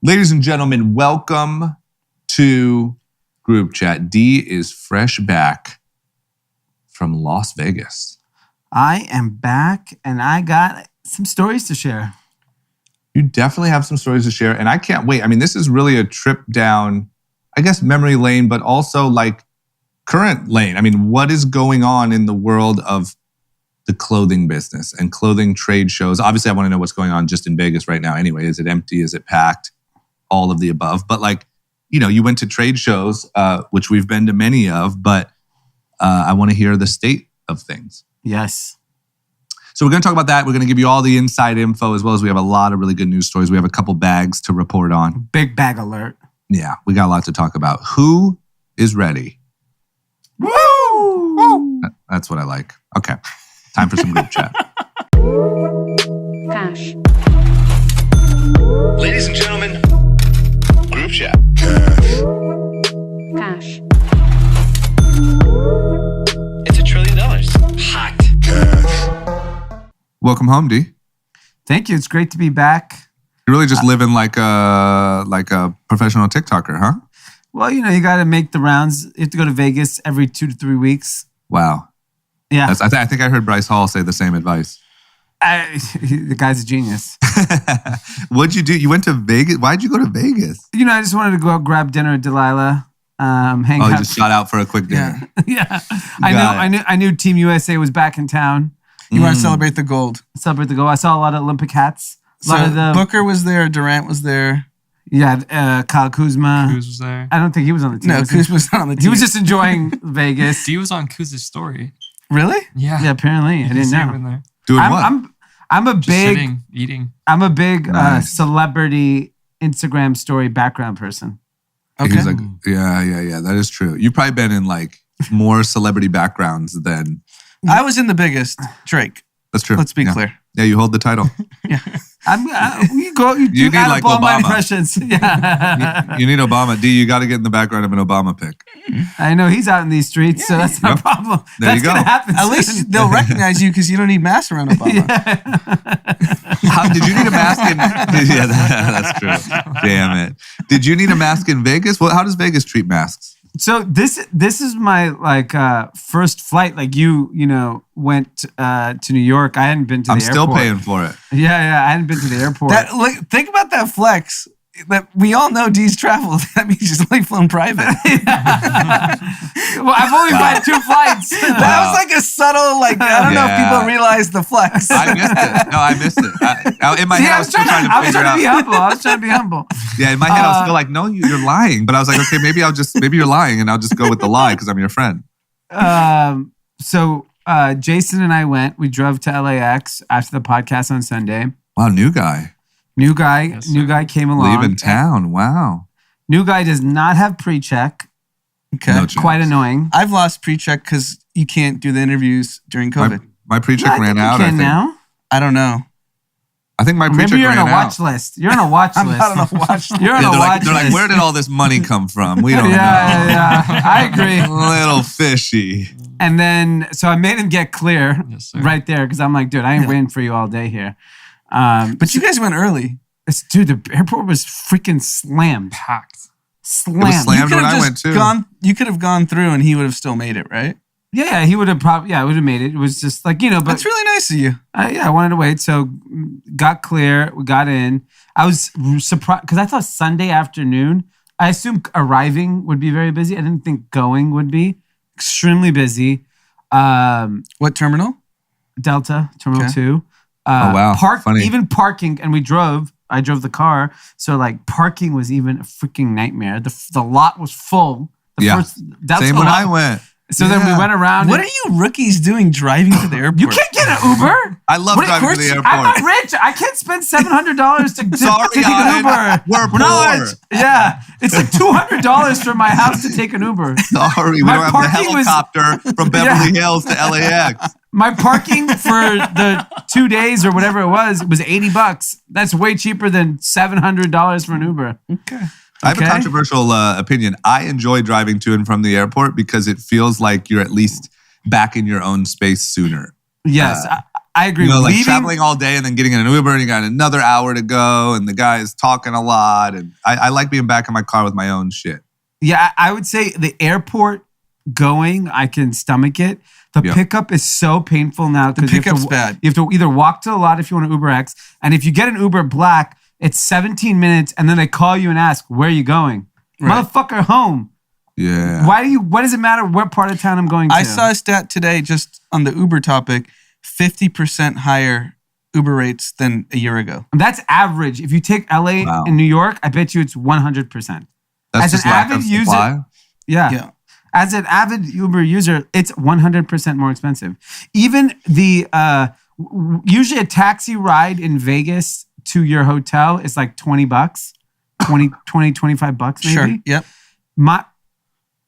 Ladies and gentlemen, welcome to Group Chat. Dee is fresh back from Las Vegas. I am back and I got some stories to share. You definitely have some stories to share and I can't wait. I mean, this is really a trip down, I guess, memory lane, but also like current lane. I mean, what is going on in the world of the clothing business and clothing trade shows? Obviously, I want to know what's going on just in Vegas right now anyway. Is it empty? Is it packed? All of the above. But like, you know, you went to trade shows, which we've been to many of, but I want to hear the state of things. Yes. So we're going to talk about that. We're going to give you all the inside info as well as we have a lot of really good news stories. We have a couple bags to report on. Big bag alert. Yeah, we got a lot to talk about. Who is ready? Woo! That's what I like. Okay, time for some group chat. Cash. Ladies and gentlemen, group chat. Cash. It's $1 trillion. Hot. Welcome home, Dee. Thank you. It's great to be back. You're really just living like a professional TikToker, huh? Well, you know, you got to make the rounds. You have to go to Vegas every 2 to 3 weeks. Wow. Yeah. I think I heard Bryce Hall say the same advice. The guy's a genius. What'd you do? You went to Vegas? Why'd you go to Vegas? You know, I just wanted to go out, grab dinner at Delilah, hang out. You just shot out for a quick dinner. Yeah. I knew Team USA was back in town. You want to celebrate the gold. Celebrate the goal. I saw a lot of Olympic hats. Booker was there. Durant was there. Yeah, Kyle Kuzma. Kuz was there. I don't think he was on the team. No, Kuz was not on the team. He was just enjoying Vegas. He was on Kuz's story. Really? Yeah. Yeah, apparently. I didn't know. There. Doing what? I'm a Just big sitting, eating. I'm a big Nice. celebrity Instagram story background person. Okay. He's like, yeah. That is true. You've probably been in like more celebrity backgrounds than. I was in the biggest, Drake. That's true. Let's be clear. Yeah, you hold the title. Yeah. You need add like up all my Obama. impressions. Yeah. You need Obama. D, you got to get in the background of an Obama pic. I know he's out in these streets, so that's not a problem. There That's you go. gonna happen. At least they'll recognize you because you don't need masks around Obama. Did you need a mask in? Yeah, that's true. Damn it. Did you need a mask in Vegas? Well, how does Vegas treat masks? So this is my first flight. Like you went to New York. I hadn't been to the I'm airport. still paying for it. Yeah. I hadn't been to the airport. Think about that flex. That we all know Dee's traveled. That means he's only flown private. Well, I've only had 2 flights. That was like a subtle, I don't know if people realize the flex. I missed it. No, I missed it. In my head, I was still trying to figure out. I was trying to be humble. Yeah, in my head, I was still like, no, you're lying. But I was like, okay, maybe you're lying, and I'll just go with the lie because I'm your friend. So Jason and I went. We drove to LAX after the podcast on Sunday. Wow, new guy. New guy came along. Leaving town. Wow. New guy does not have pre-check. Okay. No chance. Quite annoying. I've lost pre-check because you can't do the interviews during COVID. My pre-check ran out. You can now. I don't know. I think my pre-check Maybe you're ran on a out. watch list. You're on a watch I'm list. not on a watch list. You're on a watch They're like, list. where did all this money come from? We don't know. Yeah. I agree. A little fishy. And then, so I made him get clear Yes, sir. right there because I'm like, dude, I ain't waiting for you all day here. But you guys went early. Dude, the airport was freaking slammed. Packed. Slammed. It was slammed. You could when have I went, just too. You could have gone through and he would have still made it, right? Yeah, he would have probably. Yeah, I would have made it. It was just like but That's really nice of you. I wanted to wait. So got clear. We got in. I was surprised because I thought Sunday afternoon. I assumed arriving would be very busy. I didn't think going would be extremely busy. What terminal? Delta Terminal 2. Oh, wow. Funny. Even parking, and I drove the car, so like parking was even a freaking nightmare. The lot was full. Same when I went. So then we went around. What are you rookies doing driving to the airport? You can't get an Uber. I love driving to the airport. I'm not rich. I can't spend $700 to take an Uber. We're poor. No, yeah, it's like $200 from my house to take an Uber. Sorry, we My don't have the parking was- helicopter from Beverly Hills to LAX. My parking for the 2 days or whatever it was $80. That's way cheaper than $700 for an Uber. Okay. I have a controversial opinion. I enjoy driving to and from the airport because it feels like you're at least back in your own space sooner. Yes, I agree. You know, like Leaving- traveling all day and then getting in an Uber and you got another hour to go and the guy is talking a lot. And I like being back in my car with my own shit. Yeah, I would say the airport going, I can stomach it. The pickup is so painful now. The pickup's bad. You have to either walk to the lot if you want to Uber X. And if you get an Uber Black, it's 17 minutes and then they call you and ask, where are you going? Right. Motherfucker, home. Yeah. What does it matter what part of town I'm going to? I saw a stat today just on the Uber topic, 50% higher Uber rates than a year ago. That's average. If you take LA and New York, I bet you it's 100%. That's just lack of supply? Yeah. As an avid Uber user, it's 100% more expensive. Even the usually a taxi ride in Vegas to your hotel is like $20, $25 maybe. Sure. Yep.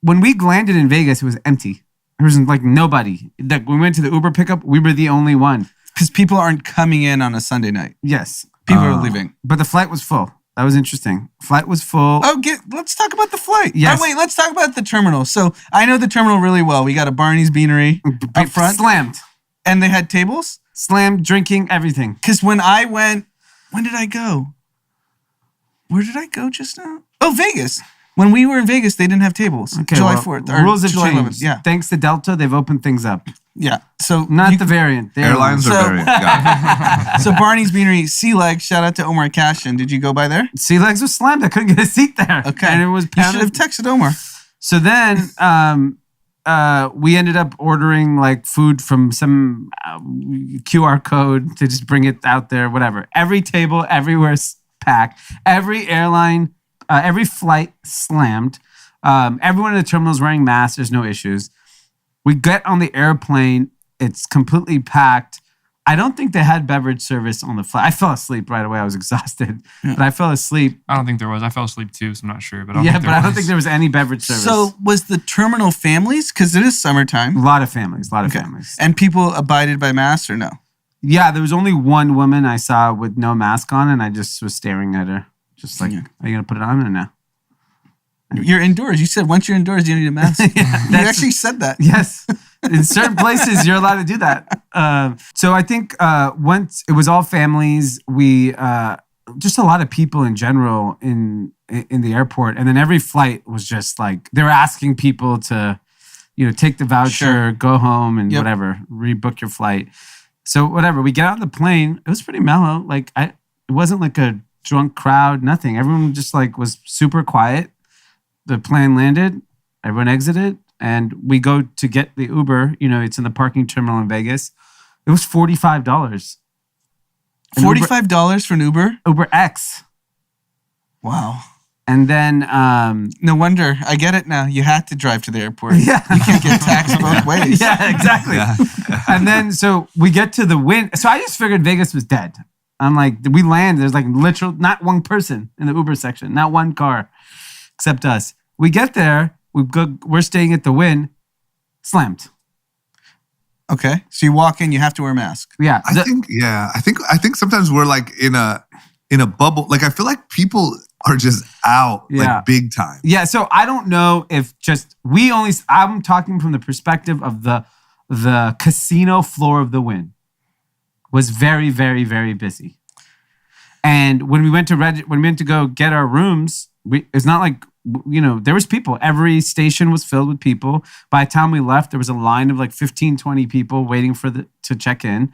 When we landed in Vegas, it was empty. There was like nobody. Like we went to the Uber pickup, we were the only one. Because people aren't coming in on a Sunday night. Yes. People are leaving. But the flight was full. That was interesting. Flight was full. Oh, let's talk about the flight. Yes. Oh, wait, let's talk about the terminal. So I know the terminal really well. We got a Barney's Beanery up front. Slammed. And they had tables? Slammed, drinking, everything. Because when I went, when did I go? Where did I go just now? Oh, Vegas. When we were in Vegas, they didn't have tables. Okay, July 4th. Or rules have July changed. 11th. Yeah. Thanks to Delta, they've opened things up. Yeah. So Not the variant. The Airlines are variant. Got it. So Barney's Beanery, Sea Legs, shout out to Omar Cashin. Did you go by there? Sea Legs was slammed. I couldn't get a seat there. Okay. And it was You pounded. should have texted Omar. So then we ended up ordering like food from some QR code to just bring it out there, whatever. Every table, everywhere's packed. Every airline, every flight slammed. Everyone in the terminal is wearing masks. There's no issues. We get on the airplane. It's completely packed. I don't think they had beverage service on the flight. I fell asleep right away. I was exhausted, but I fell asleep. I don't think there was. I fell asleep too, so I'm not sure. But I don't think there was any beverage service. So was the terminal families? Because it is summertime. A lot of families. families. And people abided by masks or no? Yeah, there was only one woman I saw with no mask on, and I just was staring at her. Just like, are you going to put it on or no? You're indoors. You said once you're indoors, you need a mask. You actually said that. Yes. In certain places, you're allowed to do that. So I think once it was all families, we just a lot of people in general in the airport, and then every flight was just like they were asking people to, take the voucher, go home, and whatever, rebook your flight. So whatever, we get on the plane. It was pretty mellow. Like it wasn't like a drunk crowd. Nothing. Everyone just like was super quiet. The plane landed. Everyone exited. And we go to get the Uber. It's in the parking terminal in Vegas. It was $45. $45 for an Uber? Uber X. Wow. And then... no wonder. I get it now. You had to drive to the airport. Yeah. You can't get taxed both ways. Yeah, exactly. And then, so we get to the Wynn. So I just figured Vegas was dead. I'm like, we land. There's like literal, not one person in the Uber section. Not one car. Except us. We get there, we're staying at the Wynn, slammed. Okay, so you walk in, you have to wear a mask. Yeah, I think sometimes we're like in a bubble. Like I feel like people are just out like big time. Yeah, so I don't know if I'm talking from the perspective of the casino floor of the Wynn was very, very, very busy. And when we went to go get our rooms, it's not like, there was people. Every station was filled with people. By the time we left, there was a line of like 15, 20 people waiting to check in.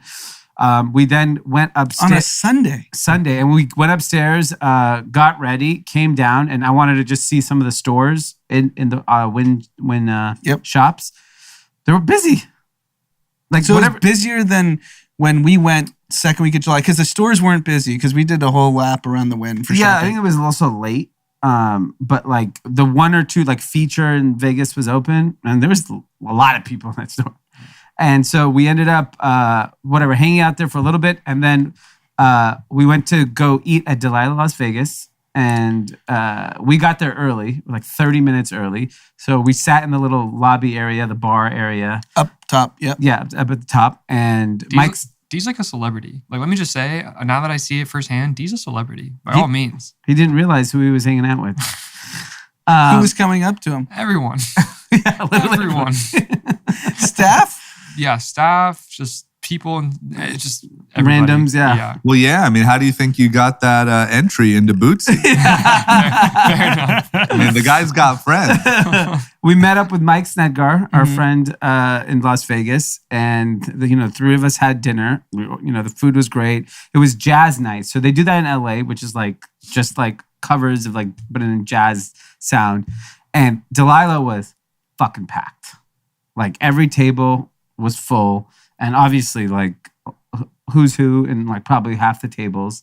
We then went upstairs. On a Sunday. And we went upstairs, got ready, came down, and I wanted to just see some of the stores in the Wynn shops. They were busy. Like so it was busier than when we went second week of July, because the stores weren't busy, because we did a whole lap around the Wynn for shopping. I think it was also late. But like the one or two like feature in Vegas was open, and there was a lot of people in that store. And so we ended up hanging out there for a little bit, and then we went to go eat at Delilah Las Vegas, and we got there early, like 30 minutes early. So we sat in the little lobby area, the bar area. Up top, yep. Yeah, up at the top. And Dee's like a celebrity. Like, let me just say, now that I see it firsthand, Dee's a celebrity by all means. He didn't realize who he was hanging out with. Who was coming up to him? Everyone. Yeah, literally everyone. Staff? Yeah, staff, just people and it's just everybody. Randoms, yeah. Well, yeah. I mean, how do you think you got that entry into Bootsy? Fair enough. I mean, the guy's got friends. We met up with Mike Snedgar, our friend in Las Vegas, and the three of us had dinner. The food was great. It was jazz night, so they do that in LA, which is like just like covers of like, but in a jazz sound. And Delilah was fucking packed. Like every table was full, and obviously like who's who in like probably half the tables,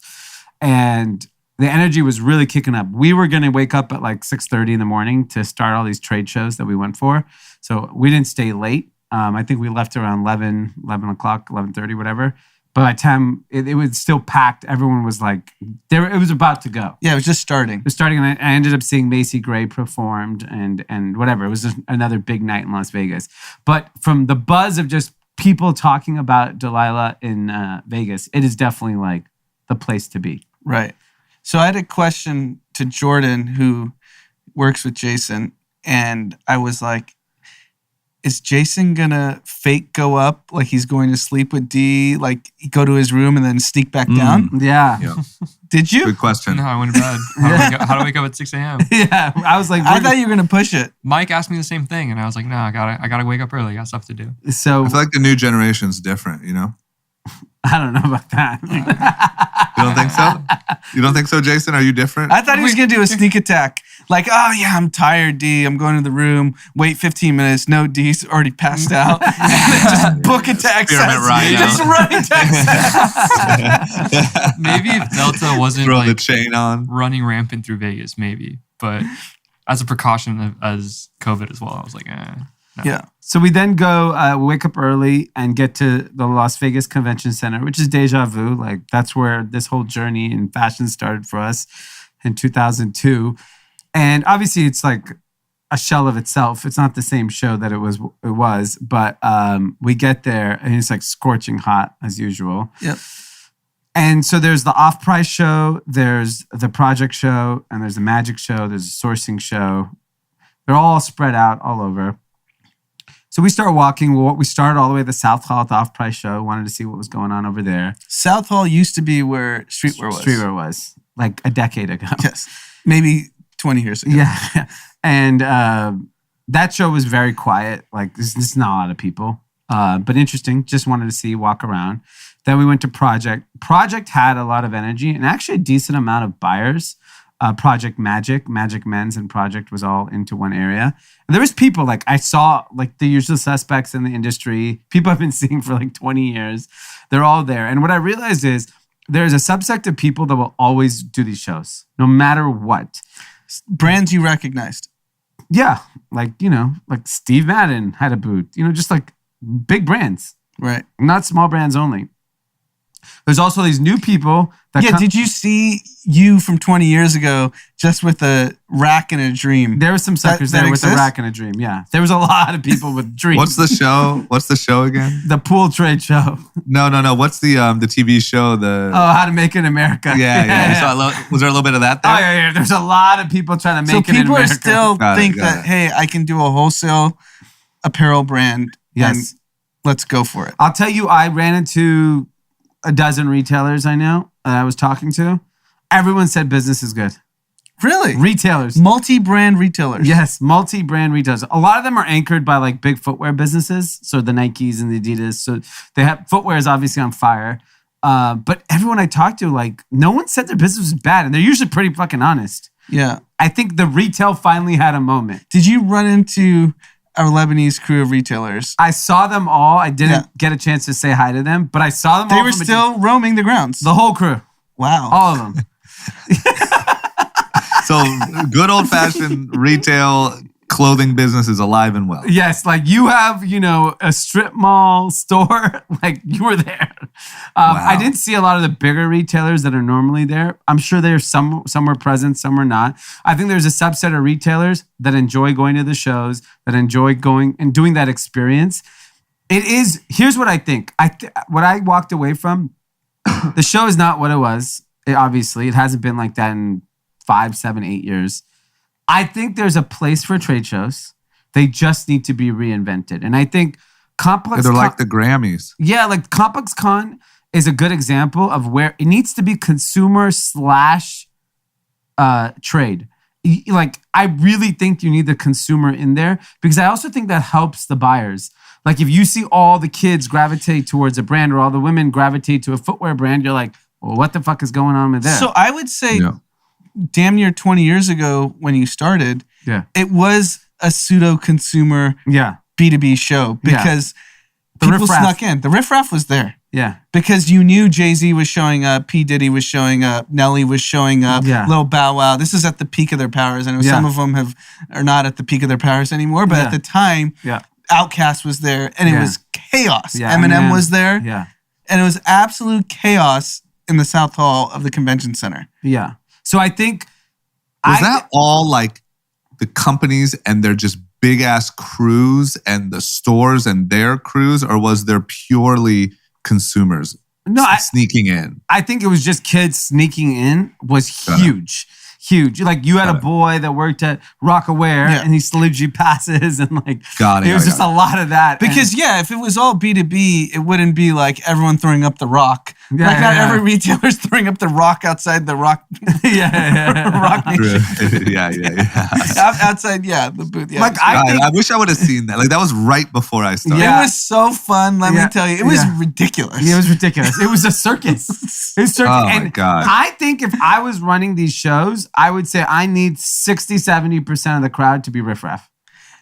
and the energy was really kicking up. We were going to wake up at like 6:30 in the morning to start all these trade shows that we went for. So we didn't stay late. I think we left around 11 o'clock, 11:30, whatever. But by the time it was still packed, everyone was like, it was about to go. Yeah, it was just starting. It was starting, and I ended up seeing Macy Gray performed and whatever. It was just another big night in Las Vegas. But from the buzz of just people talking about Delilah in Vegas, it is definitely like the place to be. Right. So I had a question to Jordan, who works with Jason, and I was like, is Jason gonna fake go up like he's going to sleep with Dee, like go to his room and then sneak back down? Yeah. Did you? Good question. No, I went to bed. How do I wake up at 6 a.m.? Yeah. I was like, I thought you were gonna push it. Mike asked me the same thing, and I was like, no, I gotta wake up early. I got stuff to do. so I feel like the new generation's different, I don't know about that. You don't think so? You don't think so, Jason? Are you different? I thought he was gonna do a sneak attack. Like, oh yeah, I'm tired, Dee. I'm going to the room. Wait 15 minutes. No, Dee's already passed out. And then just book a taxi. Experiment right Just now. run a taxi. Maybe if Delta wasn't Throw the like chain on. running rampant through Vegas, maybe. But as a precaution as COVID as well, I was like, no. Yeah. So we then go, wake up early and get to the Las Vegas Convention Center, which is deja vu. Like that's where this whole journey in fashion started for us in 2002. And obviously it's like a shell of itself. It's not the same show that it was, but we get there and it's like scorching hot as usual. Yep. And so there's the off-price show, there's the project show, and there's the magic show, there's a sourcing show. They're all spread out all over. So we start walking. We started all the way to the South Hall at the off-price show. Wanted to see what was going on over there. South Hall used to be where streetwear was. Streetwear was like a decade ago. Yes. Maybe 20 years ago. Yeah. And that show was very quiet. Like there's not a lot of people, but interesting. Just wanted to see, walk around. Then we went to Project. Project had a lot of energy and actually a decent amount of buyers. Project Magic Men's and Project was all into one area. And there was people like I saw like the usual suspects in the industry, people I've been seeing for like 20 years. They're all there. And what I realized is there's a subsect of people that will always do these shows, no matter what. Brands you recognized. Yeah. Like, like Steve Madden had a booth, just like big brands, Right. not small brands only. There's also these new people that Did you see you from 20 years ago just with a rack and a dream? There were some suckers that there with a exists? rack and a dream. Yeah. There was a lot of people with dreams. What's the show? What's the show again? The pool trade show? No. What's the TV show? Oh, How to Make It in America. Yeah. Was there a little bit of that there? Oh, yeah. There's a lot of people trying to make it in people America. still Got think it. that, hey, I can do a wholesale apparel brand. Yes. And let's go for it. I'll tell you, I ran into a dozen retailers I know that I was talking to. Everyone said business is good. Really? Retailers. Multi-brand retailers. Yes, multi-brand retailers. A lot of them are anchored by like big footwear businesses. So the Nikes and the Adidas. So they have footwear is obviously on fire. But everyone I talked to, like, no one said their business was bad. And they're usually pretty fucking honest. Yeah. I think the retail finally had a moment. Did you run into our Lebanese crew of retailers? I saw them all. I didn't get a chance to say hi to them, but I saw them all. They were still roaming the grounds. the whole crew. Wow. All of them. So good old fashioned retail clothing business is alive and well. Yes, like you have, a strip mall store. Like you were there. I didn't see a lot of the bigger retailers that are normally there. I'm sure there's some were present, some were not. I think there's a subset of retailers that enjoy going to the shows, that enjoy going and doing that experience. Here's what I think. What I walked away from, the show is not what it was. Obviously, it hasn't been like that in 5, 7, 8 years. I think there's a place for trade shows. They just need to be reinvented. And I think Complex They're Con, like the Grammys. yeah, like Complex Con is a good example of where it needs to be consumer slash trade. Like, I really think you need the consumer in there because I also think that helps the buyers. Like, if you see all the kids gravitate towards a brand or all the women gravitate to a footwear brand, you're like, well, what the fuck is going on with that? So I would say Yeah. damn near 20 years ago when you started, Yeah. it was a pseudo-consumer Yeah. B2B show because The people riffraff. snuck in. The riffraff was there Yeah. because you knew Jay-Z was showing up, P. Diddy was showing up, Nelly was showing up, Yeah. Lil Bow Wow. This is at the peak of their powers. I know Yeah. some of them are not at the peak of their powers anymore, but Yeah. at the time, Yeah. Outkast was there and it Yeah. was chaos. Yeah. Eminem was there Yeah. and it was absolute chaos in the South Hall of the convention center. Yeah. So I think Was that all like the companies and their just big ass crews and the stores and their crews, or was there purely consumers sneaking in? I think it was just kids sneaking in was Got it. huge. Huge. Like, you had Got a it. boy that worked at Rockaware Yeah. and he slipped you passes and like Got it, it was got it, just a lot of that. Because if it was all B2B, it wouldn't be like everyone throwing up the rock. Yeah, like not yeah. every retailer's throwing up the rock outside the rock. Rock Nation. yeah. Outside, the booth. Yeah. Like, I think I wish I would have seen that. Like, that was right before I started. Yeah. It was so fun. Let me tell you, it was Yeah. ridiculous. it was ridiculous. It was a circus. It was circus. Oh, my and God. I think if I was running these shows, I would say I need 60-70% of the crowd to be riffraff.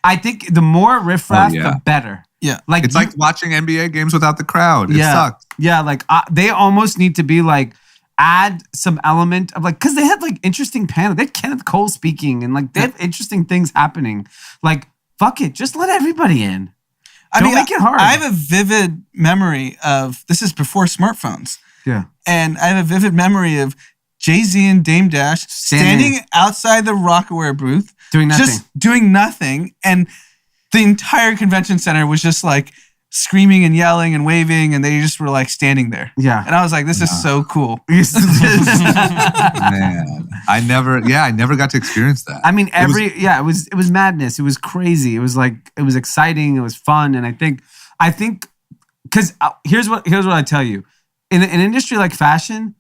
I think the more riffraff, yeah. the better. Yeah. Like, It's like watching NBA games without the crowd. It sucks. Yeah, like they almost need to be like, add some element of like, because they had like interesting panel. They had Kenneth Cole speaking and like they have interesting things happening. Like, fuck it, just let everybody in. Don't make it hard. I have a vivid memory of this is before smartphones. Yeah. And I have a vivid memory of Jay-Z and Dame Dash standing outside the Rockaware booth. Doing nothing. Just doing nothing. And the entire convention center was just like screaming and yelling and waving. And they just were like standing there. Yeah. And I was like, this is so cool. Man, I never got to experience that. I mean, it was madness. It was crazy. It was like, it was exciting. It was fun. And I think, because here's what I tell you. In an industry like fashion,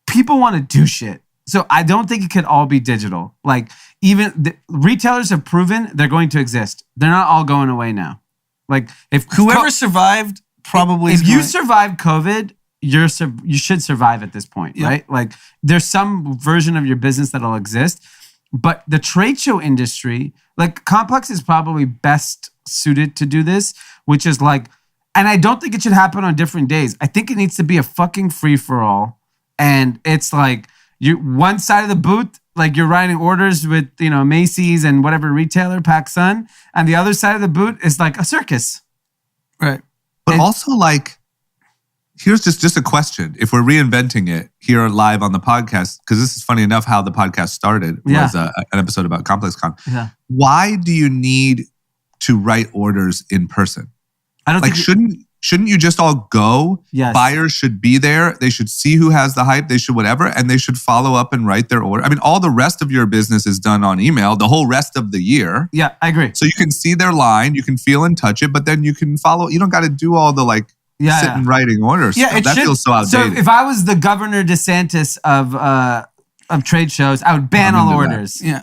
people want to do shit. So I don't think it could all be digital. Like, even the retailers have proven they're going to exist. They're not all going away now. Like, if Whoever survived probably if you survived COVID, you should survive at this point, right? Like, there's some version of your business that'll exist. But the trade show industry, like, Complex is probably best suited to do this, which is like, and I don't think it should happen on different days. I think it needs to be a fucking free-for-all. And it's like, you one side of the booth, like, you're writing orders with, Macy's and whatever retailer, PacSun, and the other side of the booth is like a circus. Right. But also, like, here's just a question. If we're reinventing it here live on the podcast, because this is funny enough how the podcast started, was an episode about Complex Con. Yeah. Why do you need to write orders in person? I don't Like, think shouldn't you just all go? Yes. Buyers should be there. They should see who has the hype. They should whatever, and they should follow up and write their order. I mean, all the rest of your business is done on email the whole rest of the year. Yeah, I agree. So you can see their line, you can feel and touch it, but then you can follow. You don't got to do all the like sit and writing orders. Yeah, that feels so outdated. So if I was the Governor DeSantis of trade shows, I would ban all into that. orders. Yeah.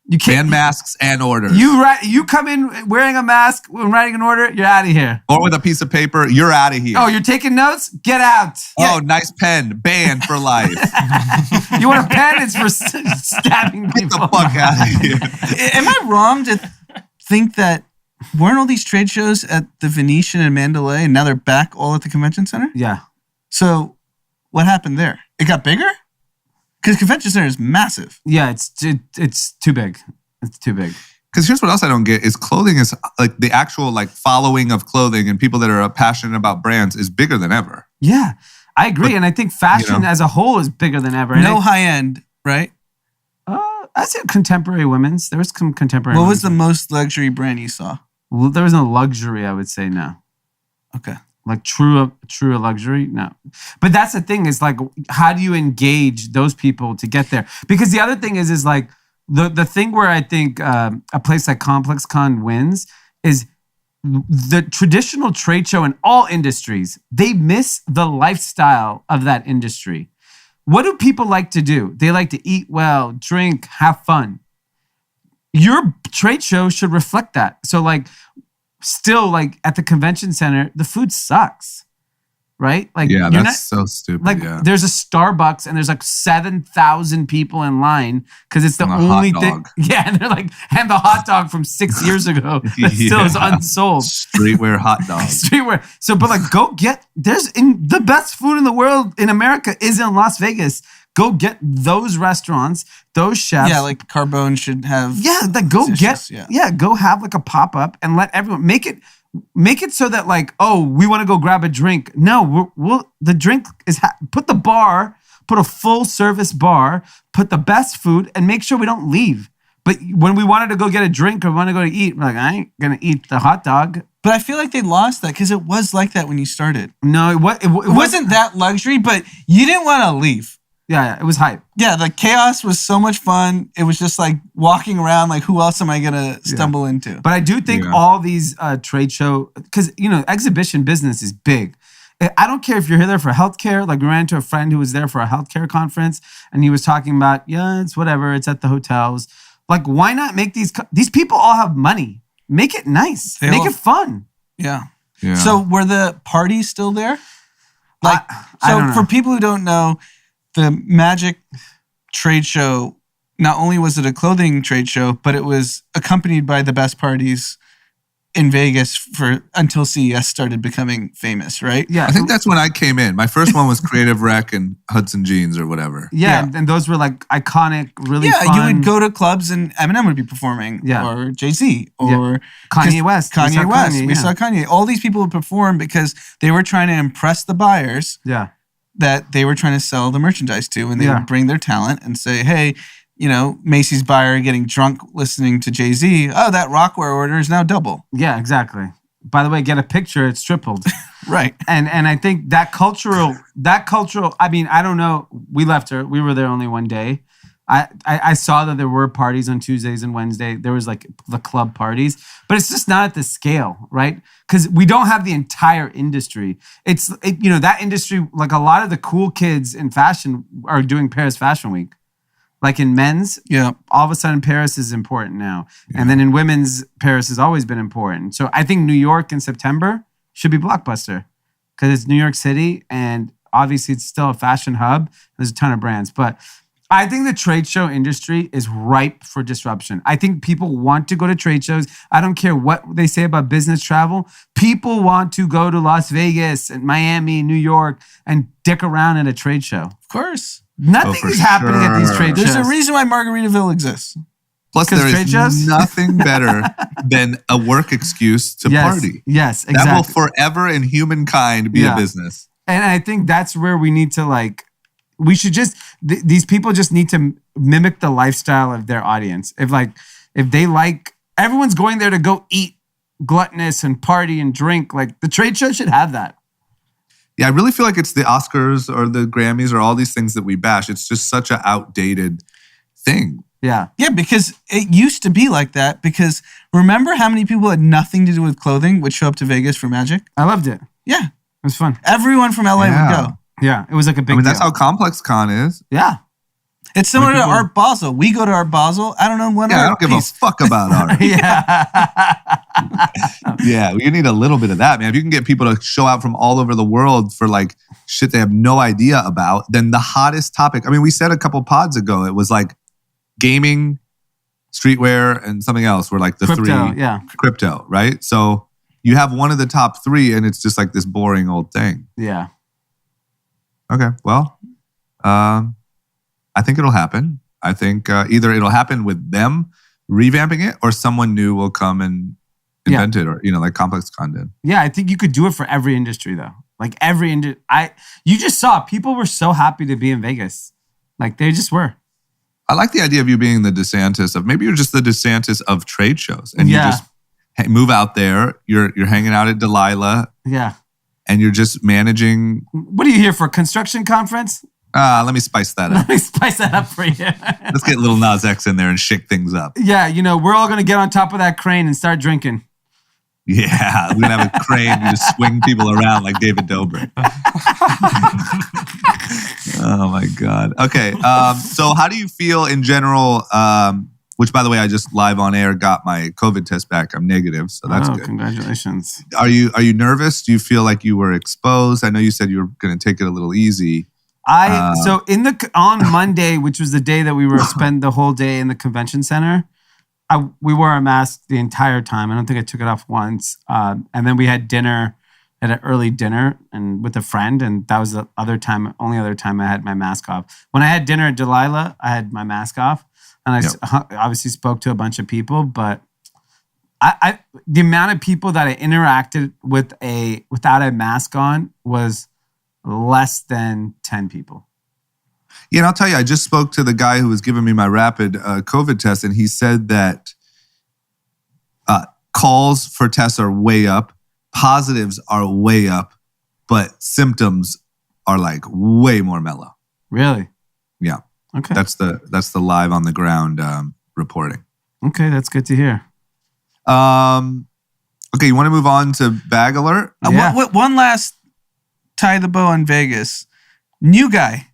You can't ban masks and orders. You come in wearing a mask when writing an order, you're out of here. or with a piece of paper, you're out of here. Oh, you're taking notes? Get out. Oh, nice pen. Banned for life. You want a pen? It's for stabbing Get people. the fuck out of here. Am I wrong to think that weren't all these trade shows at the Venetian and Mandalay and now they're back all at the convention center? Yeah. So what happened there? It got bigger? Because convention center is massive. Yeah, it's too big. It's too big. Because here's what else I don't get is clothing is like the actual like following of clothing and people that are passionate about brands is bigger than ever. Yeah, I agree. And I think fashion as a whole is bigger than ever. No high end, right? I'd say contemporary women's. There was some contemporary. What was the most luxury brand you saw? Well, there was no luxury, I would say, no. Okay. Like true luxury? No. But that's the thing is like, how do you engage those people to get there? Because the other thing is like the thing where I think a place like Complex Con wins is the traditional trade show in all industries, they miss the lifestyle of that industry. What do people like to do? They like to eat well, drink, have fun. Your trade show should reflect that. So like, still like at the convention center, the food sucks, right? Like, Yeah, you're that's so stupid. like yeah. there's a Starbucks and there's like 7,000 people in line because it's the And a hot only thing. dog. Yeah, and they're like, and the hot dog from 6 years ago that still is Yeah. unsold. Streetwear hot dog. Streetwear. So, but like, go get. There's in the best food in the world in America is in Las Vegas. Go get those restaurants, those chefs. Yeah, like Carbone should have. Yeah, like go positions, get. Go have like a pop up and let everyone make it so that like, oh, we want to go grab a drink. No, the drink is put a full service bar, put the best food, and make sure we don't leave. But when we wanted to go get a drink or want to go to eat, we're like, I ain't gonna eat the hot dog. But I feel like they lost that because it was like that when you started. No, it wasn't that luxury, but you didn't want to leave. Yeah, it was hype. Yeah, the chaos was so much fun. It was just like walking around, like, who else am I going to stumble into? But I do think all these trade show, because, exhibition business is big. I don't care if you're there for healthcare. Like, we ran into a friend who was there for a healthcare conference, and he was talking about, it's whatever. It's at the hotels. Like, why not make these people all have money? Make it nice. Make it fun. Yeah. Yeah. So were the parties still there? Like, I don't know. For people who don't know, the Magic trade show, not only was it a clothing trade show, but it was accompanied by the best parties in Vegas until CES started becoming famous, right? Yeah. I think that's when I came in. My first one was Creative Rec and Hudson Jeans or whatever. Yeah. And those were like iconic, really fun. Yeah, you would go to clubs and Eminem would be performing, or Jay-Z, or Kanye West. We Kanye, saw Kanye. All these people would perform because they were trying to impress the buyers. Yeah. That they were trying to sell the merchandise to, and they would bring their talent and say, hey, Macy's buyer getting drunk listening to Jay-Z. Oh, that Rockwear order is now double. Yeah, exactly. By the way, get a picture, it's tripled. Right. And I think that cultural, I mean, I don't know. We left her. We were there only one day. I saw that there were parties on Tuesdays and Wednesdays. There was like the club parties, but it's just not at the scale, right? Because we don't have the entire industry. That industry, like a lot of the cool kids in fashion are doing Paris Fashion Week. Like in men's, all of a sudden Paris is important now. Yeah. And then in women's, Paris has always been important. So I think New York in September should be blockbuster because it's New York City and obviously it's still a fashion hub. There's a ton of brands, but I think the trade show industry is ripe for disruption. I think people want to go to trade shows. I don't care what they say about business travel. People want to go to Las Vegas and Miami, New York, and dick around at a trade show. Of course. Nothing is happening at these trade shows. There's a reason why Margaritaville exists. Plus, there is nothing better than a work excuse to party. Yes, exactly. That will forever in humankind be a business. And I think that's where we need to we should just, these people just need to mimic the lifestyle of their audience. If they like, everyone's going there to go eat gluttonous and party and drink, like the trade show should have that. Yeah, I really feel like it's the Oscars or the Grammys or all these things that we bash. It's just such an outdated thing. Yeah. Yeah, because it used to be like that. Because remember how many people had nothing to do with clothing would show up to Vegas for Magic? I loved it. Yeah. It was fun. Everyone from LA would go. Yeah, it was like a big deal. That's how Complex Con is. Yeah. It's similar to Art Basel. We go to Art Basel. I don't know when I don't give a fuck about art. Yeah, you need a little bit of that, man. If you can get people to show out from all over the world for like shit they have no idea about, then the hottest topic. I mean, we said a couple pods ago, it was like gaming, streetwear, and something else were like the crypto, three. Crypto, right? So you have one of the top three and it's just like this boring old thing. Yeah. Okay, well, I think it'll happen. I think either it'll happen with them revamping it or someone new will come and invent it or, like Complex Con did. Yeah, I think you could do it for every industry though. Like every industry. You just saw people were so happy to be in Vegas. Like they just were. I like the idea of you being the DeSantis of, maybe you're just the DeSantis of trade shows and you just move out there. You're hanging out at Delilah. Yeah. And you're just managing. What are you here for? Construction conference? Let me spice that up. Let me spice that up for you. Let's get little Nas X in there and shake things up. Yeah, we're all going to get on top of that crane and start drinking. Yeah, we're gonna have a crane to just swing people around like David Dobrik. Oh my God. Okay. So how do you feel in general? Which, by the way, I just live on air got my COVID test back. I'm negative, so that's good. Congratulations. Are you nervous? Do you feel like you were exposed? I know you said you were going to take it a little easy. On Monday, which was the day that we were spend the whole day in the convention center, we wore a mask the entire time. I don't think I took it off once. And then we had dinner at an early dinner and with a friend, and that was the only other time I had my mask off. When I had dinner at Delilah, I had my mask off, and I obviously spoke to a bunch of people, but the amount of people that I interacted with without a mask on was less than 10 people. Yeah, and I'll tell you, I just spoke to the guy who was giving me my rapid COVID test, and he said that calls for tests are way up, positives are way up, but symptoms are like way more mellow. Really? Yeah. Okay. That's the live on the ground reporting. Okay, that's good to hear. Okay, you want to move on to Bag Alert? Yeah. One last tie the bow on Vegas. New guy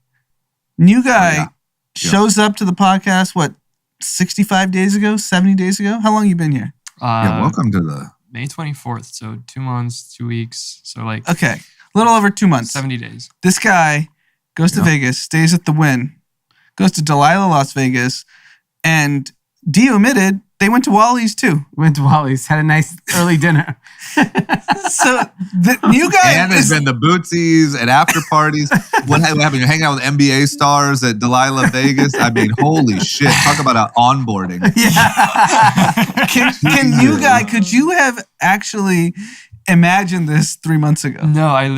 shows up to the podcast, 65 days ago, 70 days ago? How long you been here? Welcome to the... May 24th, so 2 months, 2 weeks. So Okay, a little over 2 months. 70 days. This guy goes to Vegas, stays at the Wynn, goes to Delilah, Las Vegas, and Dee omitted, they went to Wally's too. Went to Wally's, had a nice early dinner. So the new guy and there's been the Bootsies and after parties. What happened? You're hanging out with NBA stars at Delilah, Vegas. I mean, holy shit! Talk about an onboarding. Yeah. Can new guy? Could you have actually imagined this 3 months ago? No, I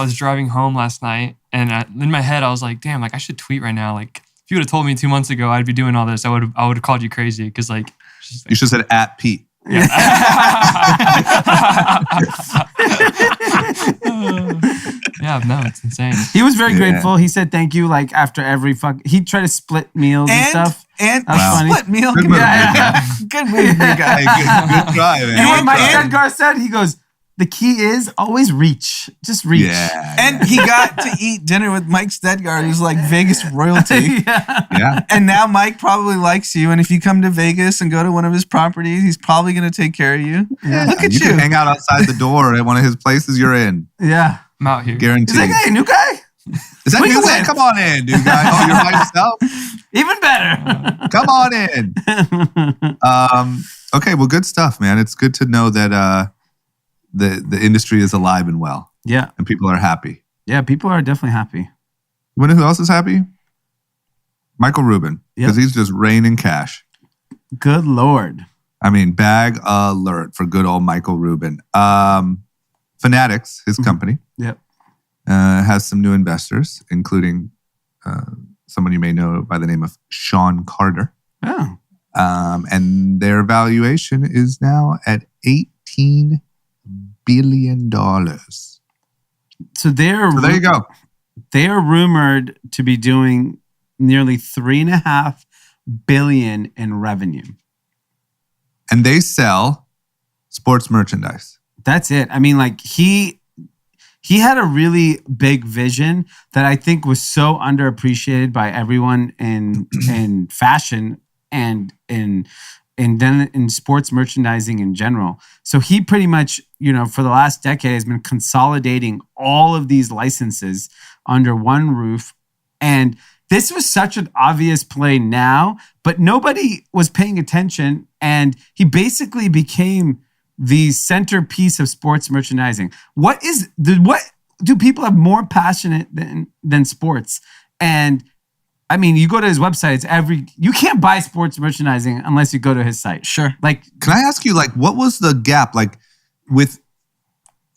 was driving home last night, and in my head I was like, damn, I should tweet right now. Like, if you would have told me 2 months ago I'd be doing all this, I would have called you crazy because you should have said at Pete. Yeah. Yeah, no, it's insane. He was very grateful. He said thank you after every he tried to split meals and stuff. And funny. split meal. Good move, Good move, new guy. Hey, good try, man. You know what Good Mike try. Edgar said? He goes, the key is always reach. Just reach. Yeah. And he got to eat dinner with Mike Stedgard, who's like Vegas royalty. Yeah. And now Mike probably likes you. And if you come to Vegas and go to one of his properties, he's probably going to take care of you. Yeah. Look at You you. can hang out outside the door at one of his places you're in. Yeah. I'm out here. Guaranteed. He's like, hey, new guy. Is that we new can guy? win. Come on in, new guy. Oh, you're by yourself? Even better. Come on in. Okay, well, good stuff, man. It's good to know that the industry is alive and well. Yeah. And people are happy. Yeah, people are definitely happy. You know who else is happy? Michael Rubin. Because he's just raining cash. Good Lord. I mean, Bag Alert for good old Michael Rubin. Fanatics, his company, Yep. has some new investors, including someone you may know by the name of Sean Carter. Oh. And their valuation is now at $18 billion. So there you go. They are rumored to be doing nearly $3.5 billion in revenue. And they sell sports merchandise. That's it. I mean, he had a really big vision that I think was so underappreciated by everyone in fashion and in sports merchandising in general. So he pretty much, for the last decade has been consolidating all of these licenses under one roof. And this was such an obvious play now, but nobody was paying attention. And he basically became the centerpiece of sports merchandising. What do people have more passionate than sports? And I mean, you go to his website, you can't buy sports merchandising unless you go to his site. Sure. Can I ask you, what was the gap? With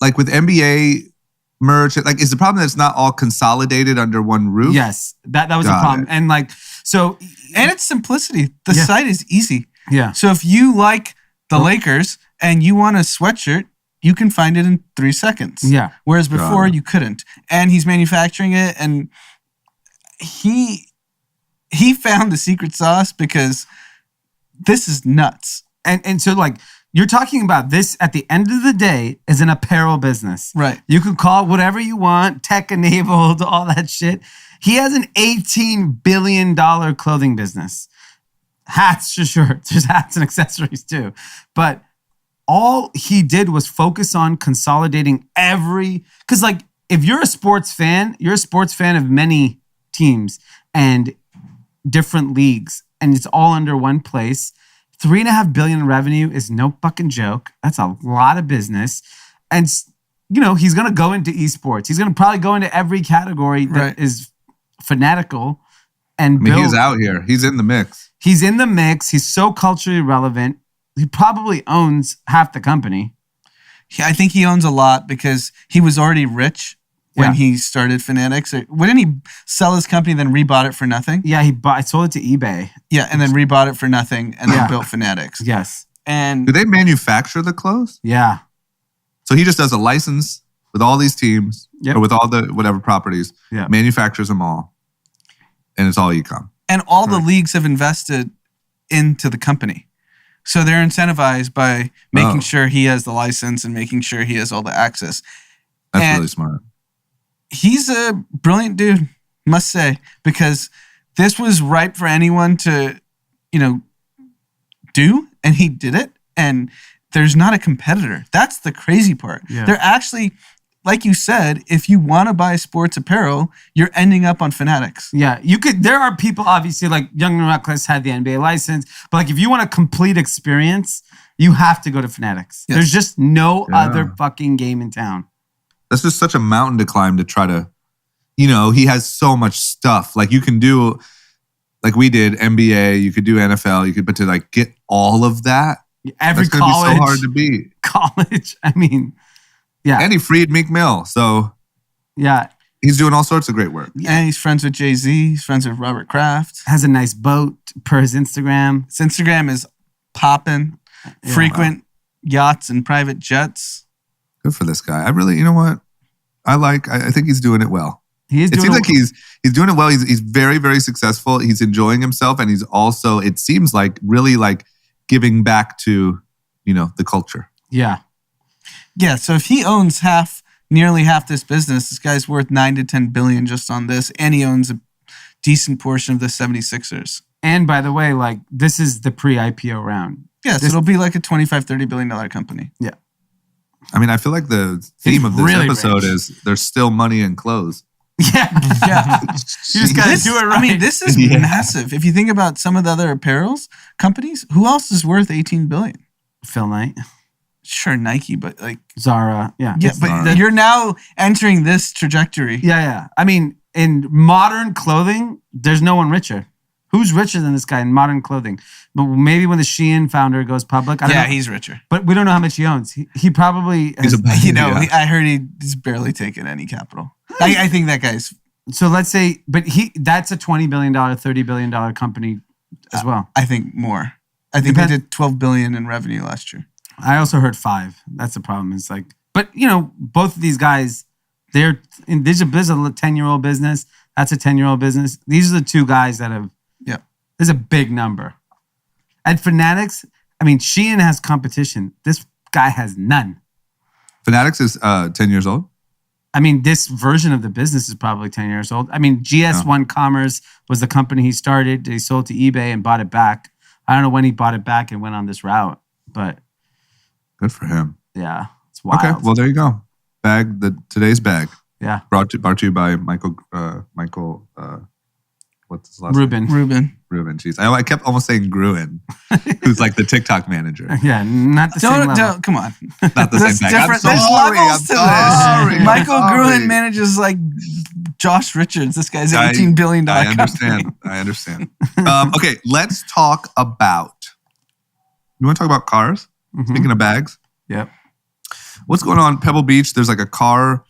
NBA merch, is the problem that it's not all consolidated under one roof? Yes, that was the problem. It. And and it's simplicity. The site is easy. Yeah. So if you like the Lakers and you want a sweatshirt, you can find it in 3 seconds. Yeah. Whereas before you couldn't. And he's manufacturing it, and he found the secret sauce because this is nuts. And so you're talking about this at the end of the day is an apparel business. Right. You can call it whatever you want, tech enabled, all that shit. He has an $18 billion clothing business. Hats for sure. There's hats and accessories too. But all he did was focus on consolidating because like if you're a sports fan, you're a sports fan of many teams and different leagues, and it's all under one place. $3.5 billion in revenue is no fucking joke. That's a lot of business. And, he's going to go into esports. He's going to probably go into every category that is fanatical. And he's out here. He's in the mix. He's in the mix. He's so culturally relevant. He probably owns half the company. I think he owns a lot because he was already rich when he started Fanatics. Wouldn't he sell his company then rebought it for nothing? Yeah, sold it to eBay. Yeah, and then rebought it for nothing and then built Fanatics. Yes. And do they manufacture the clothes? Yeah. So he just does a license with all these teams or with all the whatever properties, manufactures them all, and it's all e-com. And all the leagues have invested into the company. So they're incentivized by making sure he has the license and making sure he has all the access. That's really smart. He's a brilliant dude, must say, because this was ripe for anyone to, do, and he did it. And there's not a competitor. That's the crazy part. Yeah. They're actually, like you said, if you want to buy sports apparel, you're ending up on Fanatics. Yeah, there are people, obviously, like Young and Reckless had the NBA license, but like if you want a complete experience, you have to go to Fanatics. Yes. There's just no other fucking game in town. That's just such a mountain to climb to try to, he has so much stuff. Like you can do, like we did NBA, you could do NFL, but to like get all of that, that's going to be so hard to beat. College, I mean, yeah. And he freed Meek Mill, so yeah, he's doing all sorts of great work. Yeah, and he's friends with Jay-Z. He's friends with Robert Kraft. Has a nice boat per his Instagram. His Instagram is popping. Frequent yachts and private jets. Good for this guy. I really, you know what? I think he's doing it well. It seems like he's doing it well. He's very, very successful. He's enjoying himself, and he's also, it seems like, really like giving back to, the culture. Yeah. Yeah. So if he owns nearly half this business, this guy's worth $9 to $10 billion just on this, and he owns a decent portion of the 76ers. And by the way, like this is the pre-IPO round. Yes, it'll be like a $25-30 billion company. Yeah. I mean, I feel like the theme of this really episode is there's still money in clothes. Yeah. You just got to do it right. I mean, this is massive. If you think about some of the other apparels companies, who else is worth $18 billion? Phil Knight. Sure, Nike, but like Zara. Yeah. Yeah, but Zara. you're now entering this trajectory. Yeah. I mean, in modern clothing, there's no one richer. Who's richer than this guy in modern clothing? But maybe when the Shein founder goes public. I don't know. He's richer. But we don't know how much he owns. He probably has, I heard he's barely taken any capital. I think that guy's. So let's say, but that's a $20 billion, $30 billion company as well. I think more. I think they did $12 billion in revenue last year. I also heard 5. That's the problem. It's like, but both of these guys, there's a 10-year-old business. That's a 10-year-old business. These are the two guys that have. Yeah. There's a big number. At Fanatics, I mean, Shein has competition. This guy has none. Fanatics is 10 years old? I mean, this version of the business is probably 10 years old. I mean, GS1 Commerce was the company he started. He sold to eBay and bought it back. I don't know when he bought it back and went on this route, but. Good for him. Yeah, it's wild. Okay, well, there you go. Today's bag. Yeah. Brought to you by Michael, what's his last name? Ruben. Jeez. I kept almost saying Gruen, who's like the TikTok manager. Yeah, not the same level. Come on. Not the same thing. Different. There's levels to this. Michael Gruen manages like Josh Richards. This guy's $18 billion I understand. Okay, let's talk about. You want to talk about cars? Mm-hmm. Speaking of bags. Yep. What's going on Pebble Beach? There's like a car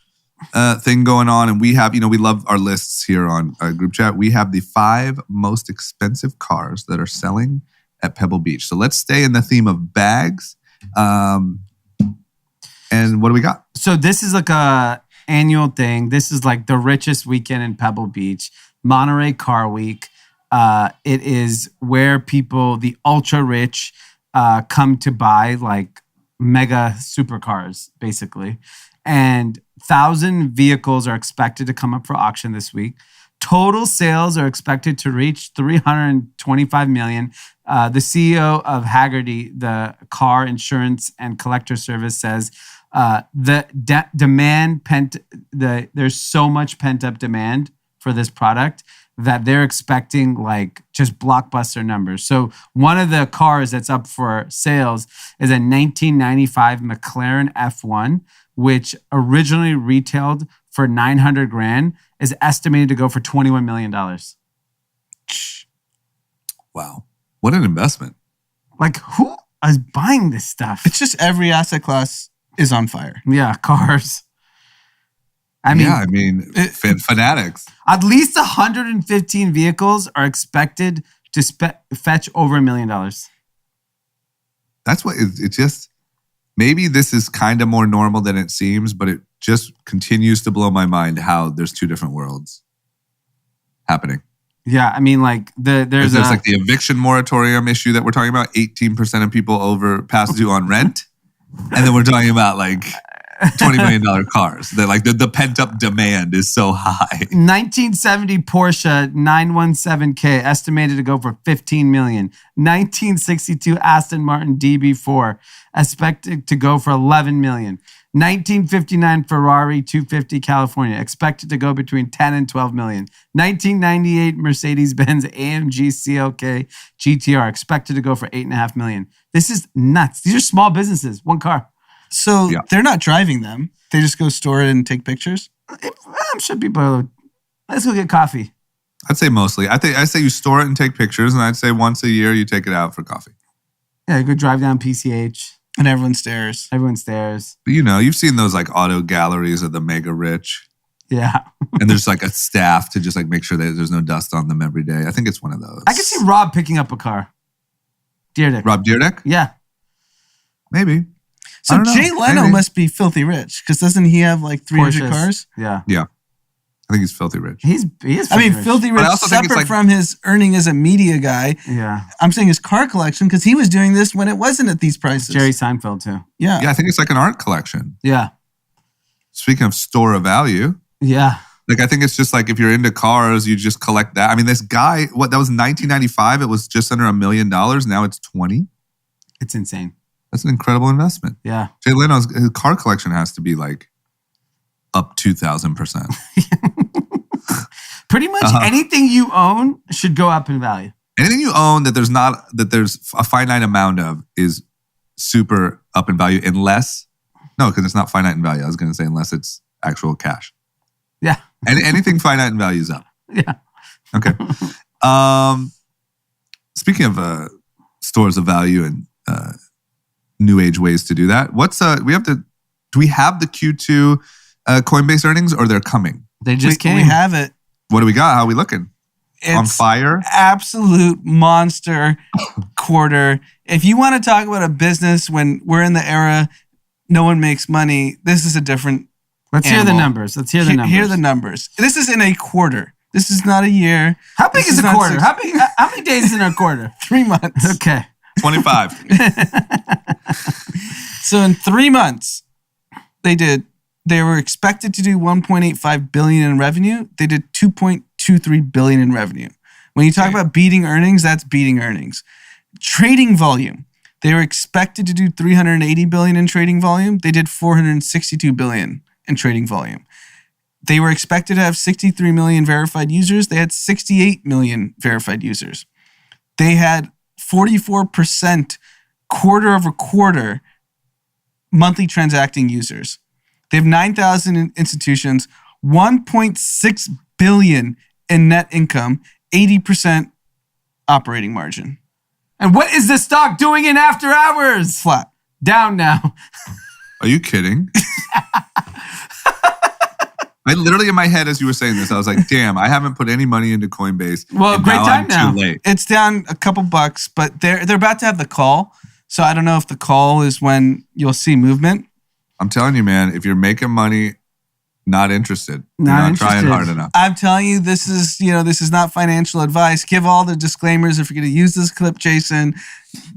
thing going on, and we have, we love our lists here on group chat. We have the 5 most expensive cars that are selling at Pebble Beach. So let's stay in the theme of bags. And what do we got? So this is like a annual thing. This is like the richest weekend in Pebble Beach, Monterey Car Week. It is where people, the ultra rich, come to buy like mega supercars, basically. And 1,000 vehicles are expected to come up for auction this week. Total sales are expected to reach 325 million. The CEO of Haggerty, the car insurance and collector service, says there's so much pent up demand for this product that they're expecting like just blockbuster numbers. So one of the cars that's up for sales is a 1995 McLaren F1, which originally retailed for 900 grand, is estimated to go for $21 million. Wow. What an investment. Like, who is buying this stuff? It's just every asset class is on fire. Yeah, cars. Fanatics. At least 115 vehicles are expected to fetch over $1 million. That's what it just, maybe this is kind of more normal than it seems, but it just continues to blow my mind how there's two different worlds happening. Yeah, I mean, like there's like the eviction moratorium issue that we're talking about. 18% of people over past due on rent, and then we're talking about like $20 million cars. That like the pent up demand is so high. 1970 Porsche 917K estimated to go for $15 million. 1962 Aston Martin DB4 expected to go for $11 million. 1959 Ferrari 250 California expected to go between 10 and 12 million. 1998 Mercedes-Benz AMG CLK GTR expected to go for $8.5 million. This is nuts. These are small businesses, one car. So they're not driving them. They just go store it and take pictures. I'm sure people are, let's go get coffee. I'd say mostly. I say you store it and take pictures, and I'd say once a year you take it out for coffee. Yeah, you go drive down PCH. And everyone stares. Everyone stares. But you've seen those like auto galleries of the mega rich. Yeah. And there's like a staff to just like make sure that there's no dust on them every day. I think it's one of those. I could see Rob picking up a car. Dyrdek. Rob Dyrdek? Yeah. Maybe. So Jay Leno must be filthy rich because doesn't he have like 300 Porsches. cars? Yeah. Yeah. I think he's filthy rich. He is filthy rich. Filthy rich separate from his earning as a media guy. Yeah. I'm saying his car collection because he was doing this when it wasn't at these prices. Jerry Seinfeld too. Yeah. Yeah, I think it's like an art collection. Yeah. Speaking of store of value. Yeah. Like I think it's just like if you're into cars, you just collect that. I mean, this guy, that was 1995. It was just under $1 million. Now it's 20. It's insane. That's an incredible investment. Yeah. Jay Leno's his car collection has to be like up 2,000%. Pretty much anything you own should go up in value. Anything you own that there's a finite amount of is super up in value because it's not finite in value. I was going to say unless it's actual cash. Yeah. Anything finite in value is up. Yeah. Okay. Speaking of stores of value and new age ways to do that, do we have the Q2 Coinbase earnings or they're coming? They just came. We have it. What do we got? How are we looking? It's on fire? Absolute monster quarter. If you want to talk about a business when we're in the era no one makes money, this is a different Let's animal. hear the numbers. Hear the numbers. This is in a quarter. This is not a year. How big is a quarter? How many days is in a quarter? 3 months. Okay. 25. So in 3 months, they were expected to do 1.85 billion in revenue. They did 2.23 billion in revenue. When you talk about beating earnings, that's beating earnings. Trading volume. They were expected to do 380 billion in trading volume. They did 462 billion in trading volume. They were expected to have 63 million verified users. They had 68 million verified users. They had 44% quarter over quarter monthly transacting users. They have 9,000 institutions, 1.6 billion in net income, 80% operating margin. And what is the stock doing in after hours? Flat. Down now. Are you kidding? I literally in my head as you were saying this, I was like, damn, I haven't put any money into Coinbase. Well, great time now. Too late. It's down a couple bucks, but they're about to have the call. So I don't know if the call is when you'll see movement. I'm telling you, man, if you're making money, Not interested. Not You're not trying interested. hard enough. I'm telling you, this is not financial advice. Give all the disclaimers if you're going to use this clip, Jason.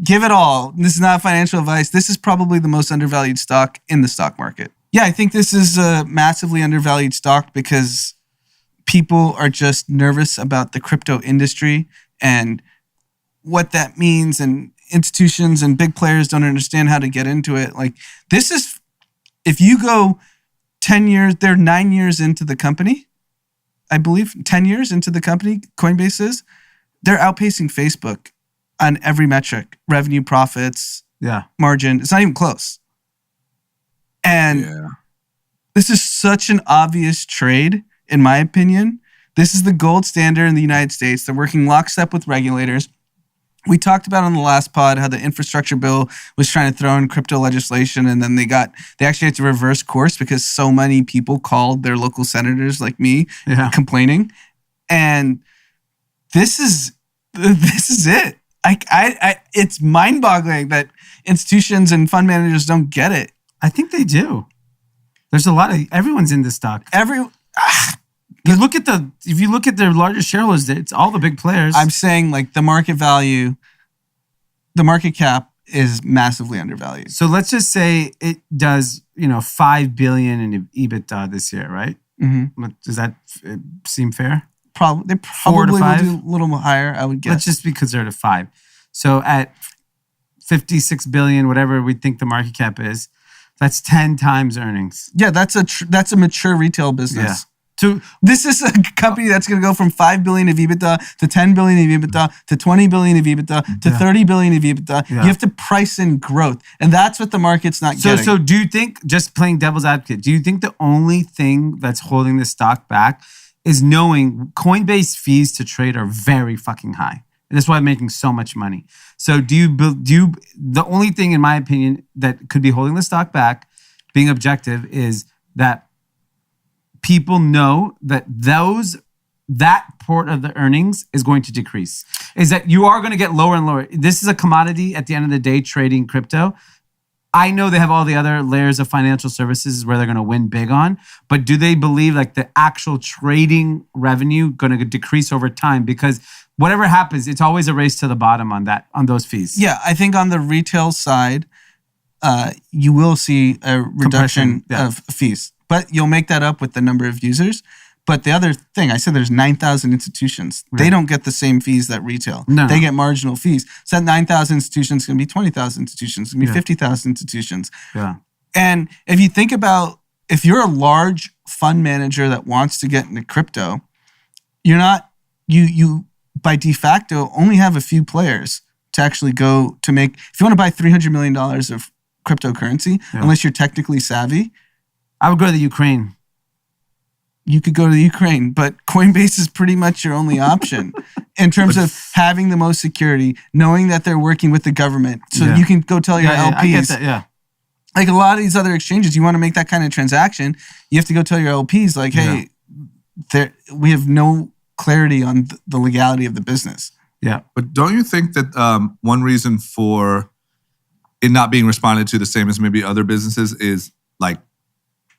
Give it all. This is not financial advice. This is probably the most undervalued stock in the stock market. Yeah, I think this is a massively undervalued stock because people are just nervous about the crypto industry and what that means, and institutions and big players don't understand how to get into it. Like, this is, if you go 10 years, they're 9 years into the company, I believe, 10 years into the company, Coinbase is, they're outpacing Facebook on every metric, revenue, profits, margin. It's not even close. And this is such an obvious trade, in my opinion. This is the gold standard in the United States. They're working lockstep with regulators. We talked about on the last pod how the infrastructure bill was trying to throw in crypto legislation, and then they actually had to reverse course because so many people called their local senators like me complaining. And this is it. It's mind-boggling that institutions and fund managers don't get it. I think they do. There's a lot of everyone's in this stock. If you look at their largest shareholders, it's all the big players. I'm saying like the market value, the market cap is massively undervalued. So let's just say it does, $5 billion in EBITDA this year, right? Mm-hmm. Does that seem fair? They probably will do a little more higher, I would guess. Let's just be conservative, 5. So at 56 billion, whatever we think the market cap is, that's 10 times earnings. Yeah, that's a mature retail business. Yeah. This is a company that's going to go from 5 billion of EBITDA to 10 billion of EBITDA to 20 billion of EBITDA to 30 billion of EBITDA. Yeah. You have to price in growth, and that's what the market's not getting. So do you think, just playing devil's advocate, do you think the only thing that's holding the stock back is knowing Coinbase fees to trade are very fucking high? And that's why I'm making so much money. So the only thing, in my opinion, that could be holding the stock back, being objective, is that people know that that part of the earnings is going to decrease. Is that you are going to get lower and lower. This is a commodity at the end of the day, trading crypto. I know they have all the other layers of financial services where they're going to win big on, but do they believe like the actual trading revenue going to decrease over time? Because whatever happens, it's always a race to the bottom on those fees. Yeah, I think on the retail side, you will see a reduction of fees, but you'll make that up with the number of users. But the other thing, I said there's 9,000 institutions. Right. They don't get the same fees that retail. No. They get marginal fees. So that 9,000 institutions is going to be 20,000 institutions. It's going to be 50,000 institutions. Yeah. And if you think about, if you're a large fund manager that wants to get into crypto, you're not, you by de facto only have a few players to actually go to make, if you want to buy $300 million of cryptocurrency, unless you're technically savvy. I would go to the Ukraine. You could go to the Ukraine, but Coinbase is pretty much your only option in terms of having the most security, knowing that they're working with the government. So you can go tell your LPs. I get that, like a lot of these other exchanges, you want to make that kind of transaction, you have to go tell your LPs, like, hey, we have no clarity on the legality of the business. Yeah. But don't you think that one reason for it not being responded to the same as maybe other businesses is like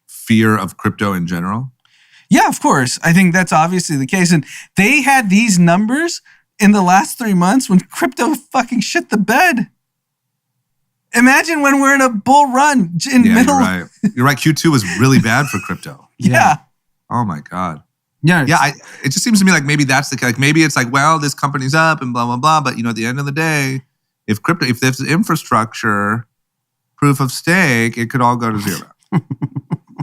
fear of crypto in general? Yeah, of course. I think that's obviously the case. And they had these numbers in the last 3 months when crypto fucking shit the bed. Imagine when we're in a bull run in middle. You're right. You're right. Q2 was really bad for crypto. Yeah. Oh my God. Yeah. Yeah. It just seems to me like maybe that's the like maybe it's like, well, this company's up and blah blah blah. But at the end of the day, if there's infrastructure, proof of stake, it could all go to zero.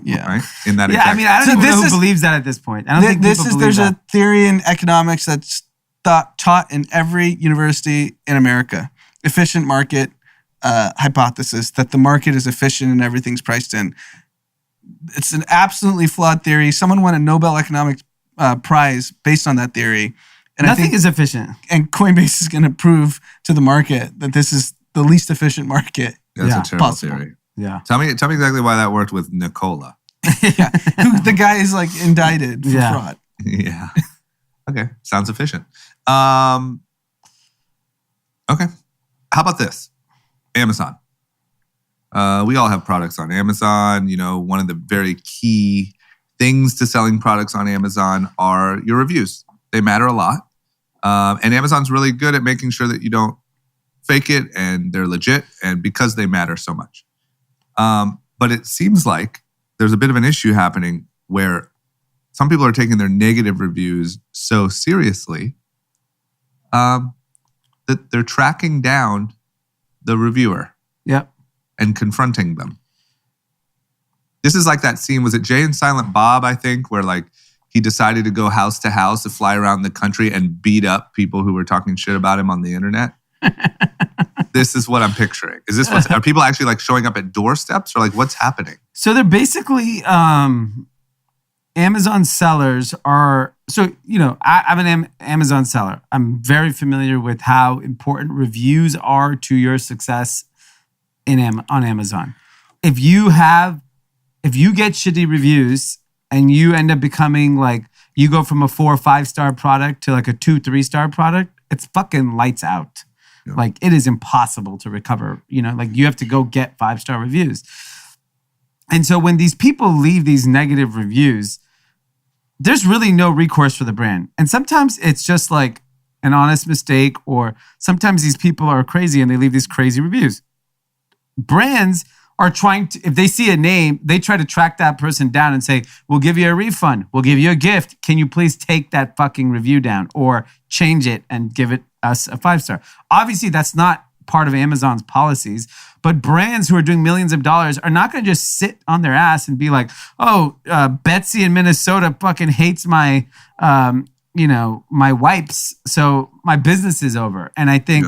Yeah. Right? In that I mean, I don't know who believes that at this point. I don't think there's a theory in economics that's taught in every university in America. Efficient market hypothesis, that the market is efficient and everything's priced in. It's an absolutely flawed theory. Someone won a Nobel Economics Prize based on that theory. And nothing is efficient. And Coinbase is going to prove to the market that this is the least efficient market. That's a terrible theory. Yeah. Tell me exactly why that worked with Nicola. The guy is like indicted for fraud. Yeah. Okay. Sounds efficient. Okay. How about this? Amazon. We all have products on Amazon. One of the very key things to selling products on Amazon are your reviews. They matter a lot. And Amazon's really good at making sure that you don't fake it and they're legit, and because they matter so much. But it seems like there's a bit of an issue happening where some people are taking their negative reviews so seriously that they're tracking down the reviewer Yep. and confronting them. This is like that scene, was it Jay and Silent Bob, I think, where like he decided to go house to house to fly around the country and beat up people who were talking shit about him on the internet. This is what I'm picturing. Is this are people actually like showing up at doorsteps, or like what's happening? So they're basically Amazon sellers are. So I'm an Amazon seller. I'm very familiar with how important reviews are to your success on Amazon. If you get shitty reviews and you end up becoming like, you go from a 4 or 5 star product to like a 2, 3 star product, it's fucking lights out. Yeah. Like it is impossible to recover. Like you have to go get 5-star reviews. And so when these people leave these negative reviews, there's really no recourse for the brand. And sometimes it's just like an honest mistake, or sometimes these people are crazy and they leave these crazy reviews. Brands are trying to, if they see a name, they try to track that person down and say, we'll give you a refund. We'll give you a gift. Can you please take that fucking review down or change it and give it us a 5-star? Obviously, that's not part of Amazon's policies, but brands who are doing millions of dollars are not going to just sit on their ass and be like, Betsy in Minnesota fucking hates my, my wipes, so my business is over. And I think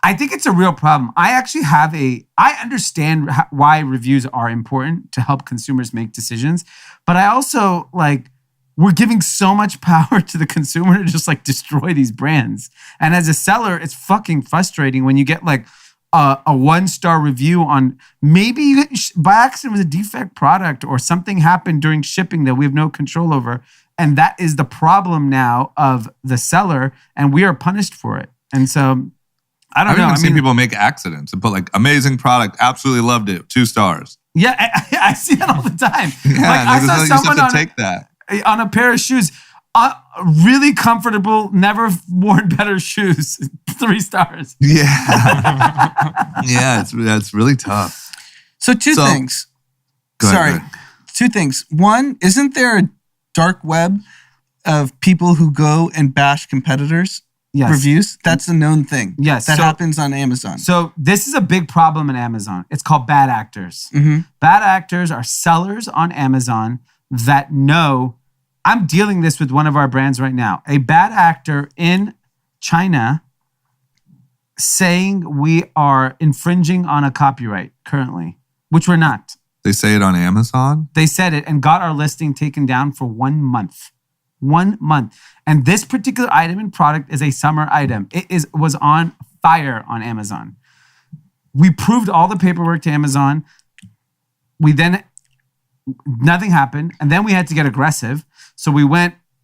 it's a real problem. I understand why reviews are important to help consumers make decisions, but I also we're giving so much power to the consumer to just destroy these brands. And as a seller, it's fucking frustrating when you get a 1-star review on, maybe by accident was a defect product or something happened during shipping that we have no control over. And that is the problem now of the seller, and we are punished for it. And so I don't know. I've seen people make accidents and put amazing product, absolutely loved it, 2 stars. Yeah, I see that all the time. Yeah, I saw someone take that. On a pair of shoes, really comfortable, never worn better shoes, 3 stars. Yeah. Yeah, that's really tough. So two things. Go ahead. 2 things. One, isn't there a dark web of people who go and bash competitors' reviews? That's a known thing. Yes. That happens on Amazon. So this is a big problem in Amazon. It's called bad actors. Mm-hmm. Bad actors are sellers on Amazon that know. I'm dealing this with one of our brands right now. A bad actor in China saying we are infringing on a copyright currently, which we're not. They say it on Amazon? They said it and got our listing taken down for 1 month. 1 month. And this particular item and product is a summer item. It was on fire on Amazon. We proved all the paperwork to Amazon. Nothing happened. And then we had to get aggressive. So we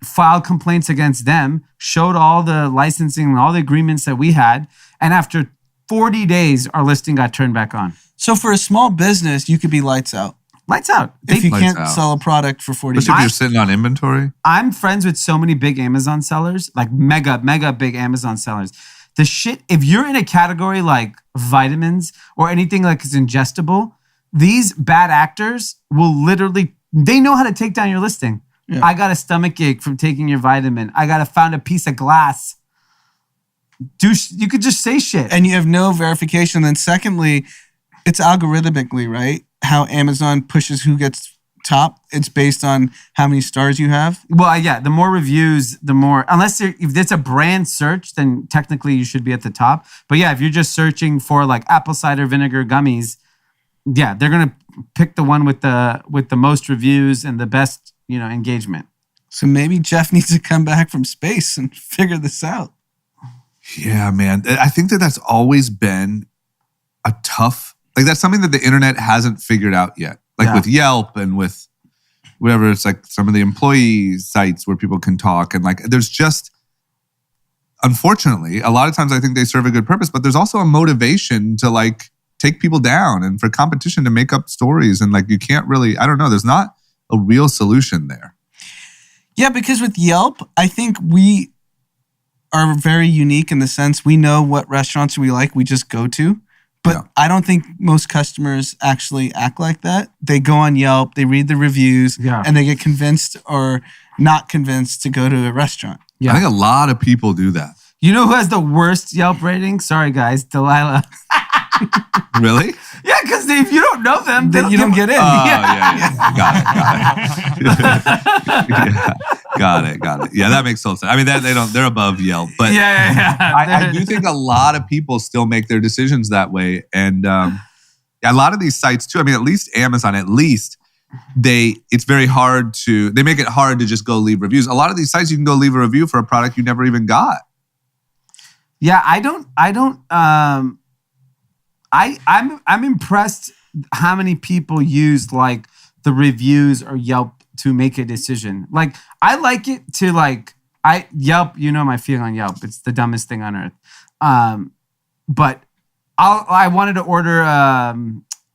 filed complaints against them, showed all the licensing and all the agreements that we had. And after 40 days, our listing got turned back on. So for a small business, you could be lights out. Lights out. If you can't sell a product for 40 days. Especially if you're sitting on inventory. I'm friends with so many big Amazon sellers, mega big Amazon sellers. The shit, if you're in a category like vitamins or anything is ingestible, these bad actors will literally, they know how to take down your listing. Yeah. I got a stomach ache from taking your vitamin. I found a piece of glass. You could just say shit. And you have no verification. Then secondly, it's algorithmically, right? How Amazon pushes who gets top. It's based on how many stars you have. Well, yeah, the more reviews, the more, if it's a brand search, then technically you should be at the top. But yeah, if you're just searching for apple cider vinegar gummies, yeah, they're going to pick the one with the most reviews and the best, engagement. So maybe Jeff needs to come back from space and figure this out. Yeah, man. I think that's always been a tough, that's something that the internet hasn't figured out yet. With Yelp and with whatever, it's some of the employee sites where people can talk. And there's just, unfortunately, a lot of times I think they serve a good purpose, but there's also a motivation to take people down and for competition to make up stories. And you can't really, I don't know, there's not a real solution there. Yeah, because with Yelp, I think we are very unique in the sense we know what restaurants we like, we just go to. But Yeah. I don't think most customers actually act like that. They go on Yelp, they read the reviews, and they get convinced or not convinced to go to a restaurant. I think a lot of people do that. You know who has the worst Yelp rating? Sorry, guys. Delilah. Really? Yeah, because if you don't know them, Then you don't get in. Yeah. Got it. Yeah, that makes total sense. I mean, they're above Yelp, but Yeah. I do think a lot of people still make their decisions that way. And a lot of these sites too, I mean, at least Amazon, it's very hard they make it hard to just go leave reviews. A lot of these sites, you can go leave a review for a product you never even got. Yeah, I'm impressed how many people used like the reviews or Yelp to make a decision. Like I like it to Yelp, you know my feeling on Yelp. It's the dumbest thing on earth. But I wanted to order I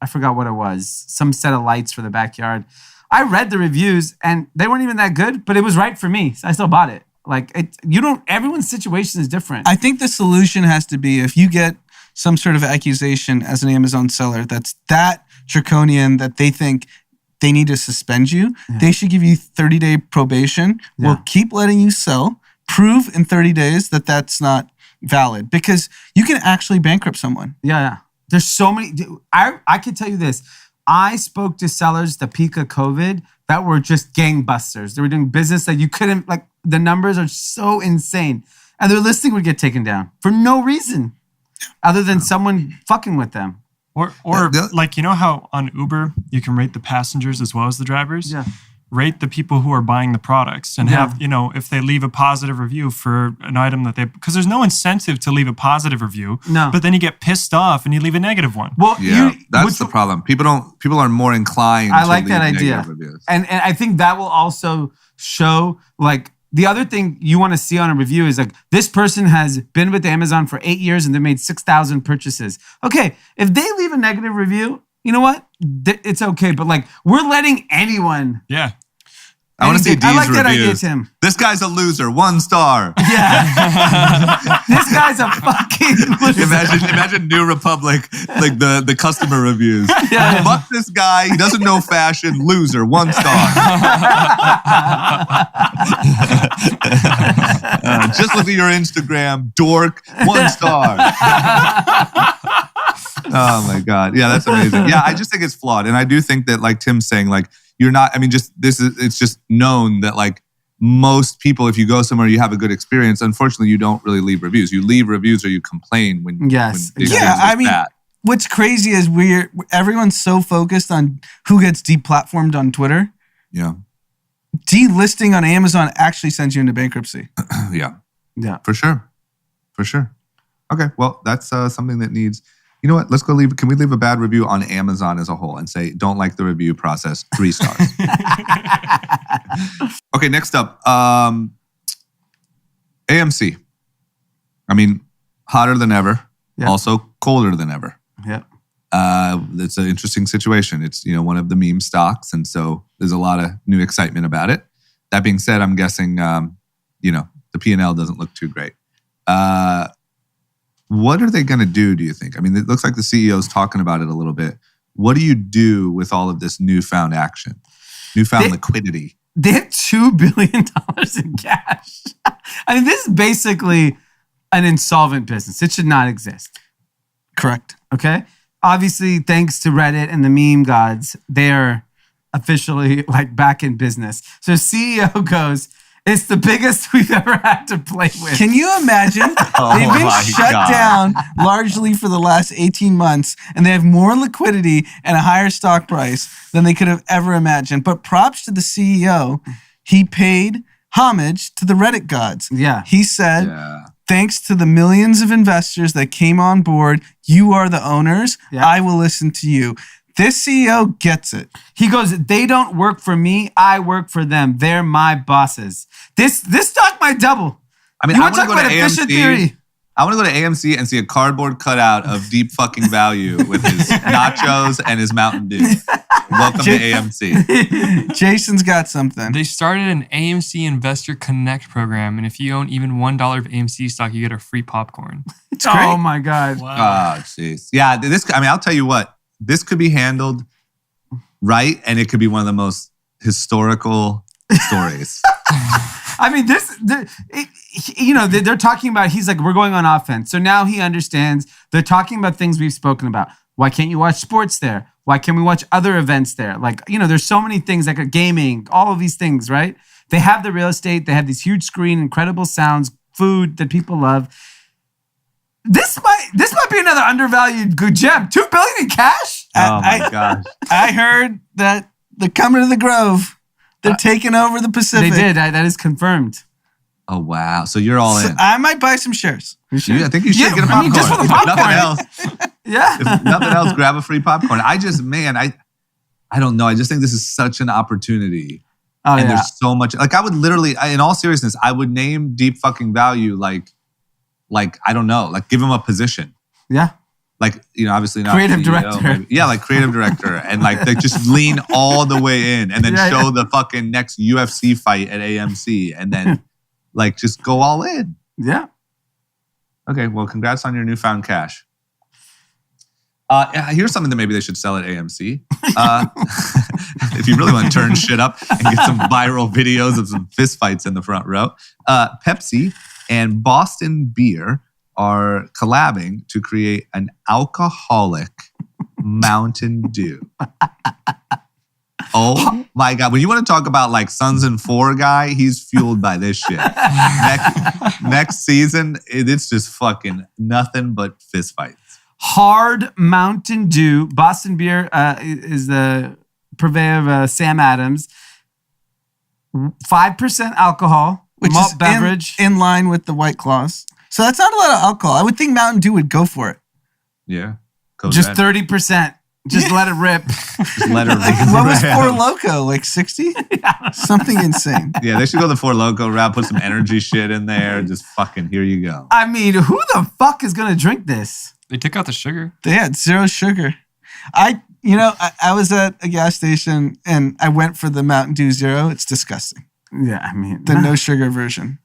forgot what it was, some set of lights for the backyard. I read the reviews and they weren't even that good, but it was right for me. So I still bought it. Like everyone's situation is different. I think the solution has to be if you get some sort of accusation as an Amazon seller that's that draconian that they think they need to suspend you, they should give you 30-day probation. We'll keep letting you sell. Prove in 30 days that that's not valid because you can actually bankrupt someone. Yeah. There's so many. I can tell you this. I spoke to sellers the peak of COVID that were just gangbusters. They were doing business that you couldn't, like, the numbers are so insane. And their listing would get taken down for no reason other than someone fucking with them. Or like, you know how on Uber you can rate the passengers as well as the drivers? Yeah. Rate the people who are buying the products and have, if they leave a positive review for an item that because there's no incentive to leave a positive review. No. But then you get pissed off and you leave a negative one. Well, that's the problem. People are more inclined I to like leave that idea. negative reviews. And I think that will also show, like, the other thing you want to see on a review is like, this person has been with Amazon for 8 years and they made 6,000 purchases. Okay, if they leave a negative review, you know what? It's okay. But like, we're letting anyone. Yeah. I want to see Dee's I like that idea, reviews. Tim. This guy's a loser. 1 star. Yeah. This guy's a fucking loser. Imagine New Republic, like the customer reviews. Yeah. Fuck this guy. He doesn't know fashion. Loser. 1 star. Just look at your Instagram. Dork. 1 star. Oh my God. Yeah, that's amazing. Yeah, I just think it's flawed. And I do think that, like Tim's saying, like, you're not, I mean, it's just known that, like, most people, if you go somewhere, you have a good experience. Unfortunately, you don't really leave reviews. You leave reviews or you complain when the experience is bad. What's crazy is everyone's so focused on who gets deplatformed on Twitter. Yeah. Delisting on Amazon actually sends you into bankruptcy. Yeah. Yeah. For sure. Okay. Well, that's something that needs, you know what? Let's go can we leave a bad review on Amazon as a whole and say, don't like the review process, 3 stars. Okay. Next up, AMC. I mean, hotter than ever. Yeah. Also colder than ever. Yeah. It's an interesting situation. It's, one of the meme stocks. And so there's a lot of new excitement about it. That being said, I'm guessing, the P&L doesn't look too great. What are they going to do you think? I mean, it looks like the CEO's talking about it a little bit. What do you do with all of this newfound action? Newfound liquidity? They have $2 billion in cash. I mean, this is basically an insolvent business. It should not exist. Correct. Okay? Obviously, thanks to Reddit and the meme gods, they're officially like back in business. So CEO goes, it's the biggest we've ever had to play with. Can you imagine? They've been shut down largely for the last 18 months, and they have more liquidity and a higher stock price than they could have ever imagined. But props to the CEO. He paid homage to the Reddit gods. Yeah. He said, thanks to the millions of investors that came on board, you are the owners. Yeah. I will listen to you. This CEO gets it. He goes, they don't work for me. I work for them. They're my bosses. This stock might double. I mean, you want to talk about efficient theory? I want to go to AMC and see a cardboard cutout of deep fucking value with his nachos and his Mountain Dew. Welcome to AMC. Jason's got something. They started an AMC Investor Connect program, and if you own even $1 of AMC stock, you get a free popcorn. It's great. Oh my God. Oh, jeez. Yeah, I'll tell you what. This could be handled right, and it could be one of the most historical stories. I mean, they're talking about, he's like, we're going on offense. So now he understands. They're talking about things we've spoken about. Why can't you watch sports there? Why can't we watch other events there? Like, there's so many things like gaming, all of these things, right? They have the real estate. They have these huge screen, incredible sounds, food that people love. This might be another undervalued good gem. $2 billion in cash? Oh my gosh. I heard that they're coming to the Grove. They're taking over the Pacific. They did. That is confirmed. Oh wow. So you're all in. I might buy some shares. I think you should get a I mean, popcorn. just for the If popcorn. nothing else. Yeah. If nothing else, grab a free popcorn. I don't know. I just think this is such an opportunity. Oh, And yeah. there's so much. Like I would literally, in all seriousness, I would name Deep fucking Value like I don't know, like give him a position. Yeah. Like, obviously not Creative CEO, director. maybe. Yeah, like creative director. And like they just lean all the way in and then show the fucking next UFC fight at AMC and then like just go all in. Yeah. Okay, well, congrats on your newfound cash. Here's something that maybe they should sell at AMC. If you really want to turn shit up and get some viral videos of some fistfights in the front row. Pepsi and Boston Beer are collabing to create an alcoholic Mountain Dew. Oh my God. When you want to talk about like Sons and Four guy, he's fueled by this shit. Next season, it's just fucking nothing but fistfights. Hard Mountain Dew. Boston Beer is the purveyor of Sam Adams. 5% alcohol. Which malt is beverage. in line with the White Claws. So that's not a lot of alcohol. I would think Mountain Dew would go for it. Yeah. Just 30%. Just let it rip. Just let her What was Four Loko? Like 60? Something insane. Yeah, they should go the Four Loko route, put some energy shit in there. Just fucking, here you go. I mean, who the fuck is going to drink this? They took out the sugar. They had zero sugar. I was at a gas station and I went for the Mountain Dew Zero. It's disgusting. Yeah, I mean. The no sugar version.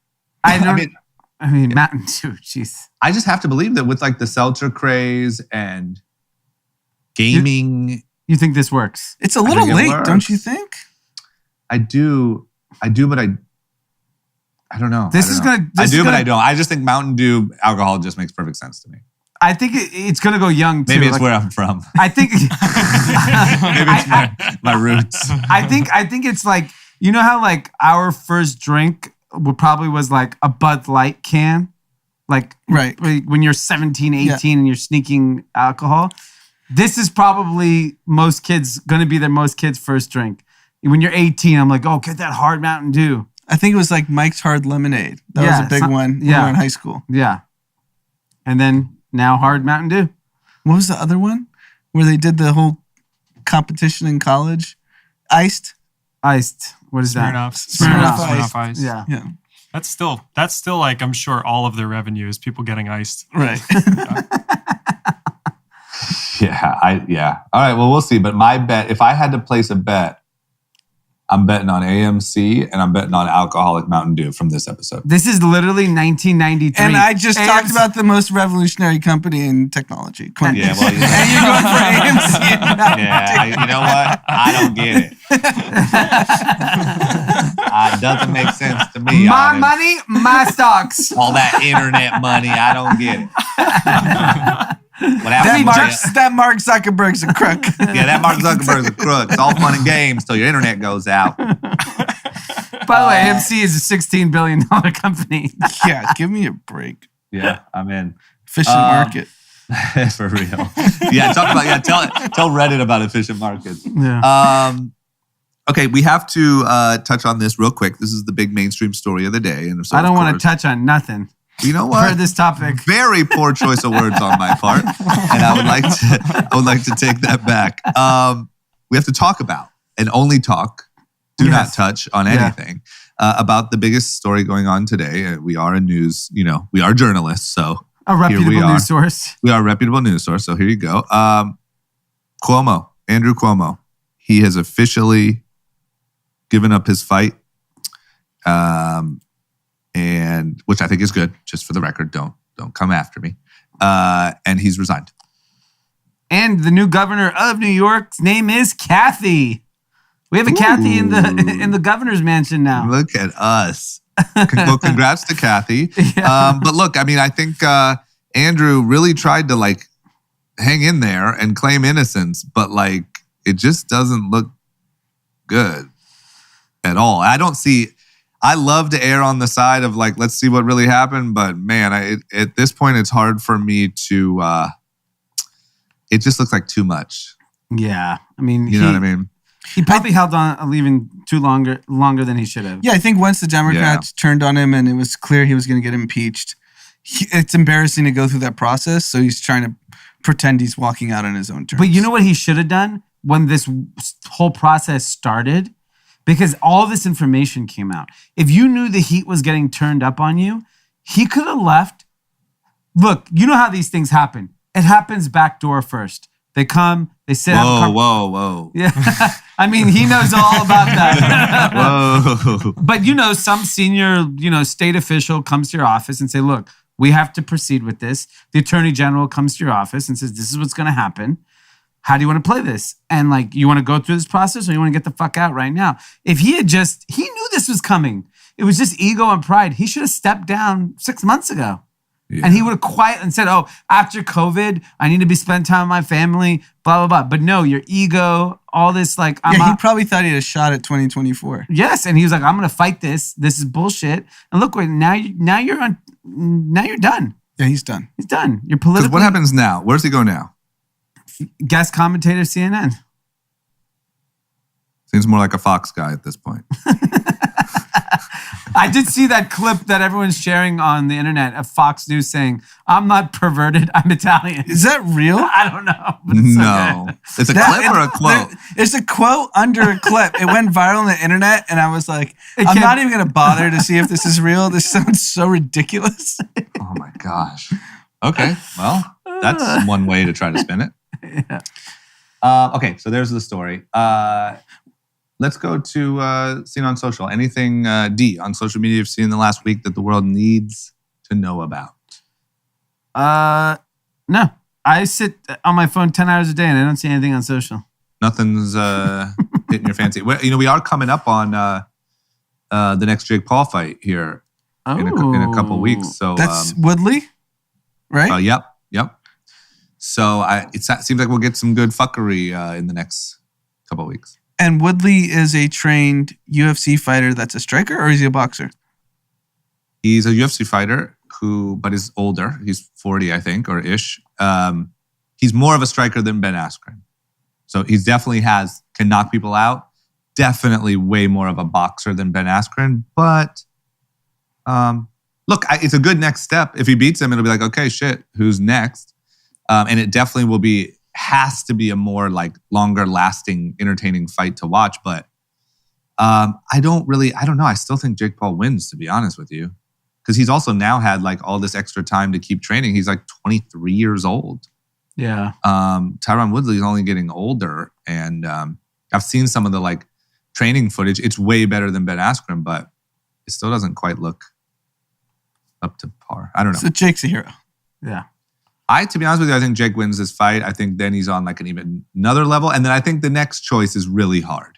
I mean, Mountain Dew, jeez. I just have to believe that with like the seltzer craze and gaming. You think this works? It's a little think it late, works. don't you think? I do, but I don't know. But I don't. I just think Mountain Dew alcohol just makes perfect sense to me. I think it's going to go young too. Maybe it's where I'm from. I think. Maybe it's my roots. I think it's like, you know how like our first drink probably was like a Bud Light can? Like Right. when you're 17, 18 and you're sneaking alcohol. This is probably going to be most kids' first drink. When you're 18, I'm like, oh, get that hard Mountain Dew. I think it was like Mike's Hard Lemonade. That was a big one when we were in high school. Yeah. And then now hard Mountain Dew. What was the other one? Where they did the whole competition in college? Iced? What is that? Smirnoff Ice. Yeah. Yeah. That's still like, I'm sure all of their revenue is people getting iced. Right. Yeah. All right, well, we'll see. But my bet, if I had to place a bet, I'm betting on AMC and I'm betting on alcoholic Mountain Dew from this episode. This is literally 1993. And I just talked about the most revolutionary company in technology. Coinbase. Yeah, well, And you're going for AMC and Mountain Dew. you know what? I don't get it. It doesn't make sense to me. My Anand. money, my stocks. All that internet money, I don't get it. What happens? That Mark Zuckerberg's a crook. Yeah, that Mark Zuckerberg's a crook. It's all fun and games till your internet goes out. By the way, AMC is a $16 billion company. Yeah, give me a break. Yeah, I'm in. Efficient market. For real. Yeah, tell Reddit about efficient markets. Yeah. Okay, we have to touch on this real quick. This is the big mainstream story of the day. And so, I don't of want course, to touch on nothing You know what? for this topic. Very poor choice of words on my part, and I would like to take that back. We have to talk about and only talk. Do not touch on anything about the biggest story going on today. We are a news. We are journalists, so A reputable here we are. news source. We are a reputable news source. So here you go. Cuomo, Andrew Cuomo. he has officially given up his fight, and which I think is good. Just for the record, don't come after me. And he's resigned. And the new governor of New York's name is Kathy. We have a Kathy in the governor's mansion now. Look at us. Well, congrats to Kathy. Yeah. But look, I mean, I think Andrew really tried to like hang in there and claim innocence, but like it just doesn't look good at all. I love to err on the side of like, let's see what really happened. But man, at this point, it's hard for me to, it just looks like too much. Yeah. I mean, you know what I mean? He probably held on leaving longer than he should have. Yeah, I think once the Democrats turned on him and it was clear he was going to get impeached, it's embarrassing to go through that process. So he's trying to pretend he's walking out on his own terms. But you know what he should have done when this whole process started? Because all this information came out. If you knew the heat was getting turned up on you, he could have left. Look, you know how these things happen. It happens backdoor first. They come, they sit out. Whoa. Yeah. I mean, he knows all about that. Whoa. But, some senior, state official comes to your office and say, look, we have to proceed with this. The attorney general comes to your office and says, this is what's going to happen. How do you want to play this? And like, you want to go through this process or you want to get the fuck out right now? If he knew this was coming. It was just ego and pride. He should have stepped down 6 months ago. Yeah. And he would have quietly said, oh, after COVID, I need to spend time with my family, blah, blah, blah. But no, your ego, all this like... he probably thought he had a shot at 2024. Yes, and he was like, I'm going to fight this. This is bullshit. And look, now you're done. Yeah, he's done. He's done. You're politically... Because what happens now? Where's he go now? Guest commentator, CNN. Seems more like a Fox guy at this point. I did see that clip that everyone's sharing on the internet of Fox News saying, I'm not perverted, I'm Italian. Is that real? I don't know. But it's no. So it's a clip or a quote? It's a quote under a clip. It went viral on the internet, and I was like, I'm not even going to bother to see if this is real. This sounds so ridiculous. Oh, my gosh. Okay, well, that's one way to try to spin it. Yeah. Okay, so there's the story. Let's go to seen on social. Anything, Dee, on social media you've seen in the last week that the world needs to know about? No. I sit on my phone 10 hours a day and I don't see anything on social. Nothing's hitting your fancy. We are coming up on the next Jake Paul fight here in a couple of weeks. So that's Woodley, right? Yep. So it seems like we'll get some good fuckery in the next couple of weeks. And Woodley is a trained UFC fighter that's a striker, or is he a boxer? He's a UFC fighter but is older. He's 40, I think, or ish. He's more of a striker than Ben Askren. So he definitely can knock people out. Definitely way more of a boxer than Ben Askren. But look, it's a good next step. If he beats him, it'll be like, okay, shit, who's next? And it definitely has to be a more like longer lasting, entertaining fight to watch. But I don't know. I still think Jake Paul wins, to be honest with you. Because he's also now had like all this extra time to keep training. He's like 23 years old. Yeah. Tyron Woodley is only getting older. And I've seen some of the like training footage. It's way better than Ben Askren, but it still doesn't quite look up to par. I don't know. So Jake's a hero. Yeah. To be honest with you, I think Jake wins this fight. I think then he's on like another level. And then I think the next choice is really hard.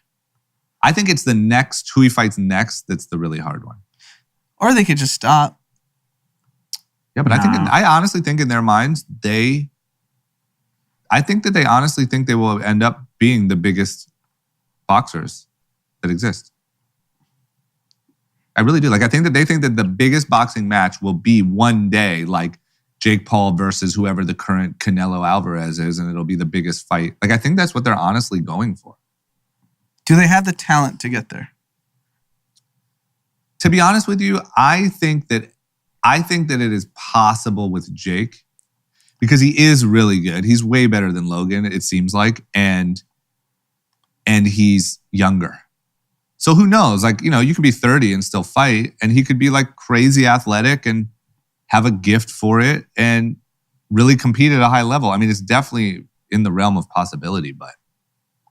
I think it's who he fights next that's the really hard one. Or they could just stop. Yeah, but I honestly think in their minds, they honestly think they will end up being the biggest boxers that exist. I really do. Like, I think that they think that the biggest boxing match will be one day like Jake Paul versus whoever the current Canelo Alvarez is, and it'll be the biggest fight. Like, I think that's what they're honestly going for. Do they have the talent to get there? To be honest with you, I think that it is possible with Jake because he is really good. He's way better than Logan, it seems like, and he's younger. So who knows? Like, you could be 30 and still fight, and he could be like crazy athletic and have a gift for it and really compete at a high level. I mean, it's definitely in the realm of possibility, but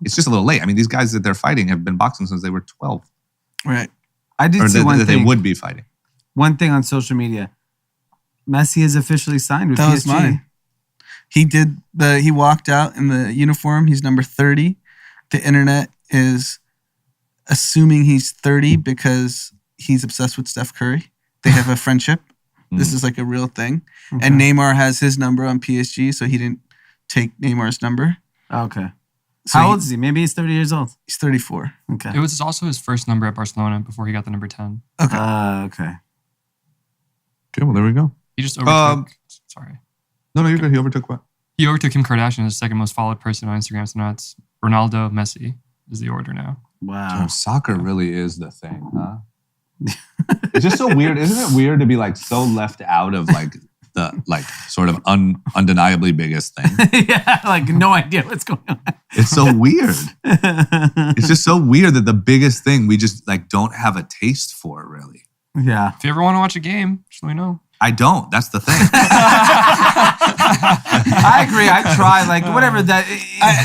It's just a little late. I mean, these guys that they're fighting have been boxing since they were 12. Right. I did see one that thing. they would be fighting. One thing on social media. Messi is officially signed with That PSG. was mine. He walked out in the uniform. He's number 30. The internet is assuming he's 30 because he's obsessed with Steph Curry. They have a friendship. This is like a real thing. Okay. And Neymar has his number on PSG, so he didn't take Neymar's number. Okay. So How old is he? Maybe he's 30 years old. He's 34. Okay. It was also his first number at Barcelona before he got the number 10. Okay. Okay. Okay, well, there we go. He just overtook. Sorry. No, you're good. He overtook what? He overtook Kim Kardashian as the second most followed person on Instagram. So now it's Ronaldo, Messi is the order now. Wow. Soccer really is the thing, huh? It's just so weird. Isn't it weird to be like so left out of like the like sort of undeniably biggest thing? Yeah, like no idea what's going on. It's so weird. It's just so weird that the biggest thing we just like don't have a taste for, really. Yeah. If you ever want to watch a game, just let me know. I don't. That's the thing. I agree. I try, like whatever that.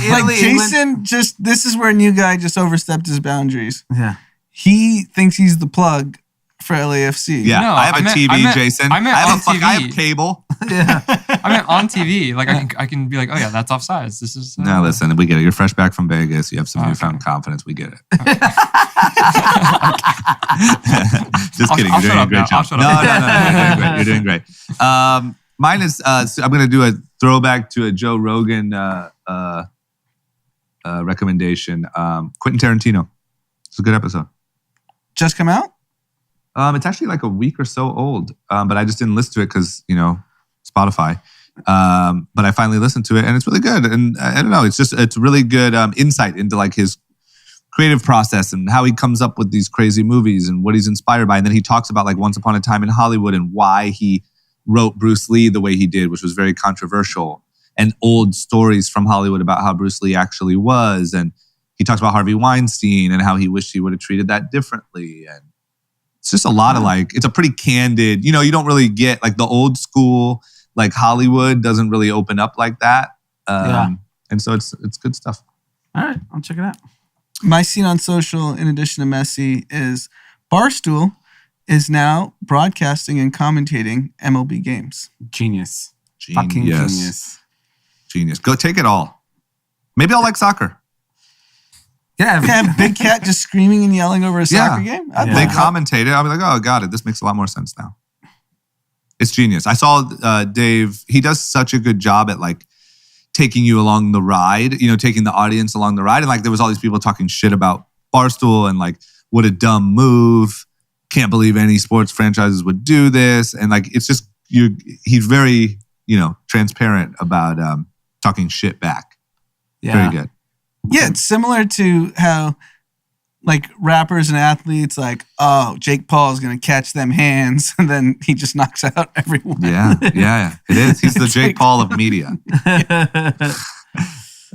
Italy, like Jason, this is where a new guy just overstepped his boundaries. Yeah. He thinks he's the plug for LAFC. Yeah, No, I have I a meant- TV, I meant- Jason. I meant have on TV. I have cable. Yeah. I mean, on TV, like I can be like, oh yeah, that's offsides. This is No, listen, we get it. You're fresh back from Vegas. You have some Okay. newfound confidence. We get it. Just kidding. I'll You're shut doing a up great now. job. I'll shut No, up. you're doing great. Mine is, I'm going to do a throwback to a Joe Rogan recommendation. Quentin Tarantino. It's a good episode. Just come out? It's actually like a week or so old, but I just didn't listen to it because, Spotify. But I finally listened to it and it's really good. And I don't know, it's really good insight into like his creative process and how he comes up with these crazy movies and what he's inspired by. And then he talks about like Once Upon a Time in Hollywood and why he wrote Bruce Lee the way he did, which was very controversial, and old stories from Hollywood about how Bruce Lee actually was. And he talks about Harvey Weinstein and how he wished he would have treated that differently. And it's just a lot of like, it's a pretty candid, you don't really get like the old school, like Hollywood doesn't really open up like that. And so it's good stuff. All right, I'll check it out. My scene on social, in addition to Messi, is Barstool is now broadcasting and commentating MLB games. Genius. Fucking genius. Genius. Go take it all. Maybe I'll like soccer. Yeah. Yeah, Big Cat just screaming and yelling over a soccer game. I'd Yeah. They love that. commentate it. I'll be like, oh, got it. This makes a lot more sense now. It's genius. I saw Dave. He does such a good job at like taking you along the ride, taking the audience along the ride. And like there was all these people talking shit about Barstool and like, what a dumb move. Can't believe any sports franchises would do this. And like, it's just, he's very, transparent about talking shit back. Yeah. Very good. Yeah, it's similar to how like rappers and athletes like, oh, Jake Paul is going to catch them hands. And then he just knocks out everyone. Yeah. It is. He's the Jake Paul of media.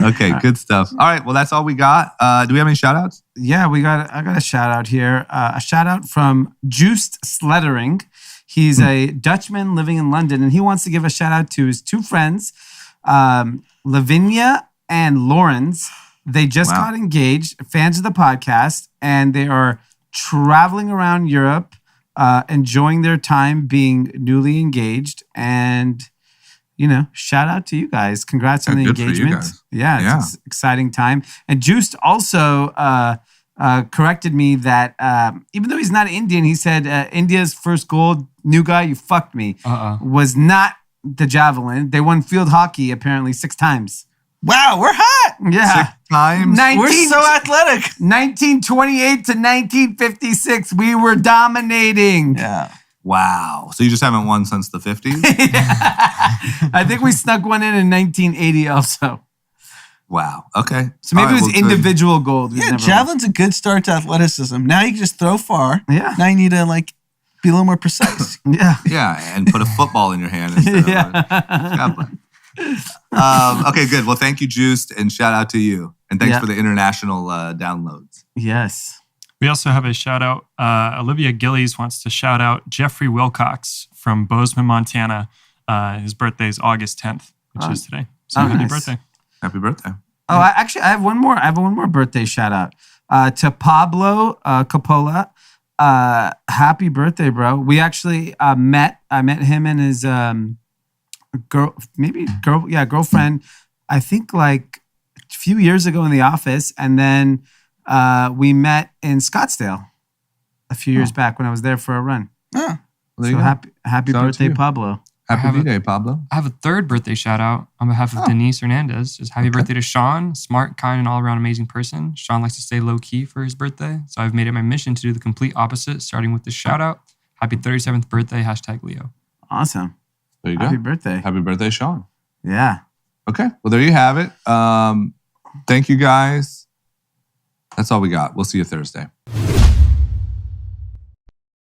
Okay, good stuff. All right, well, that's all we got. Do we have any shout outs? Yeah, I got a shout out here. A shout out from Juiced Slettering. He's a Dutchman living in London, and he wants to give a shout out to his two friends, Lavinia and Lawrence. They just got engaged, fans of the podcast, and they are traveling around Europe, enjoying their time being newly engaged. And, shout out to you guys. Congrats on the good for you engagement. guys. Yeah, it's an exciting time. And Juiced also corrected me that even though he's not Indian, he said India's first gold, new guy, you fucked me, was not the javelin. They won field hockey apparently 6 times. Wow, we're hot. Yeah. 6 times? We're so athletic. 1928 to 1956, we were dominating. Yeah. Wow. So you just haven't won since the 50s? I think we snuck one in 1980 also. Wow. Okay. So maybe All right, it was well, good. individual gold. Yeah, javelin's a good start to athleticism. Now you can just throw far. Yeah. Now you need to be a little more precise. Yeah. Yeah, and put a football in your hand instead of a javelin. Okay, good. Well, thank you, Juiced, and shout out to you. And thanks for the international downloads. Yes. We also have a shout out. Olivia Gillies wants to shout out Jeffrey Wilcox from Bozeman, Montana. His birthday is August 10th, which is today. So happy nice. birthday. Happy birthday. Oh, I have one more. I have one more birthday shout out to Pablo Coppola. Happy birthday, bro. We actually met. I met him and his girlfriend. I think like a few years ago in the office, and then we met in Scottsdale a few years back when I was there for a run. Oh, There So you go. happy Shout out to birthday, you. Pablo. Happy B-Day, Pablo. I have a third birthday shout out on behalf of Denise Hernandez. Just happy birthday to Sean. Smart, kind, and all around amazing person. Sean likes to stay low key for his birthday. So I've made it my mission to do the complete opposite, starting with this shout out. Happy 37th birthday, #Leo. Awesome. There you go. Happy birthday. Happy birthday, Sean. Yeah. Okay. Well, there you have it. Thank you guys. That's all we got. We'll see you Thursday.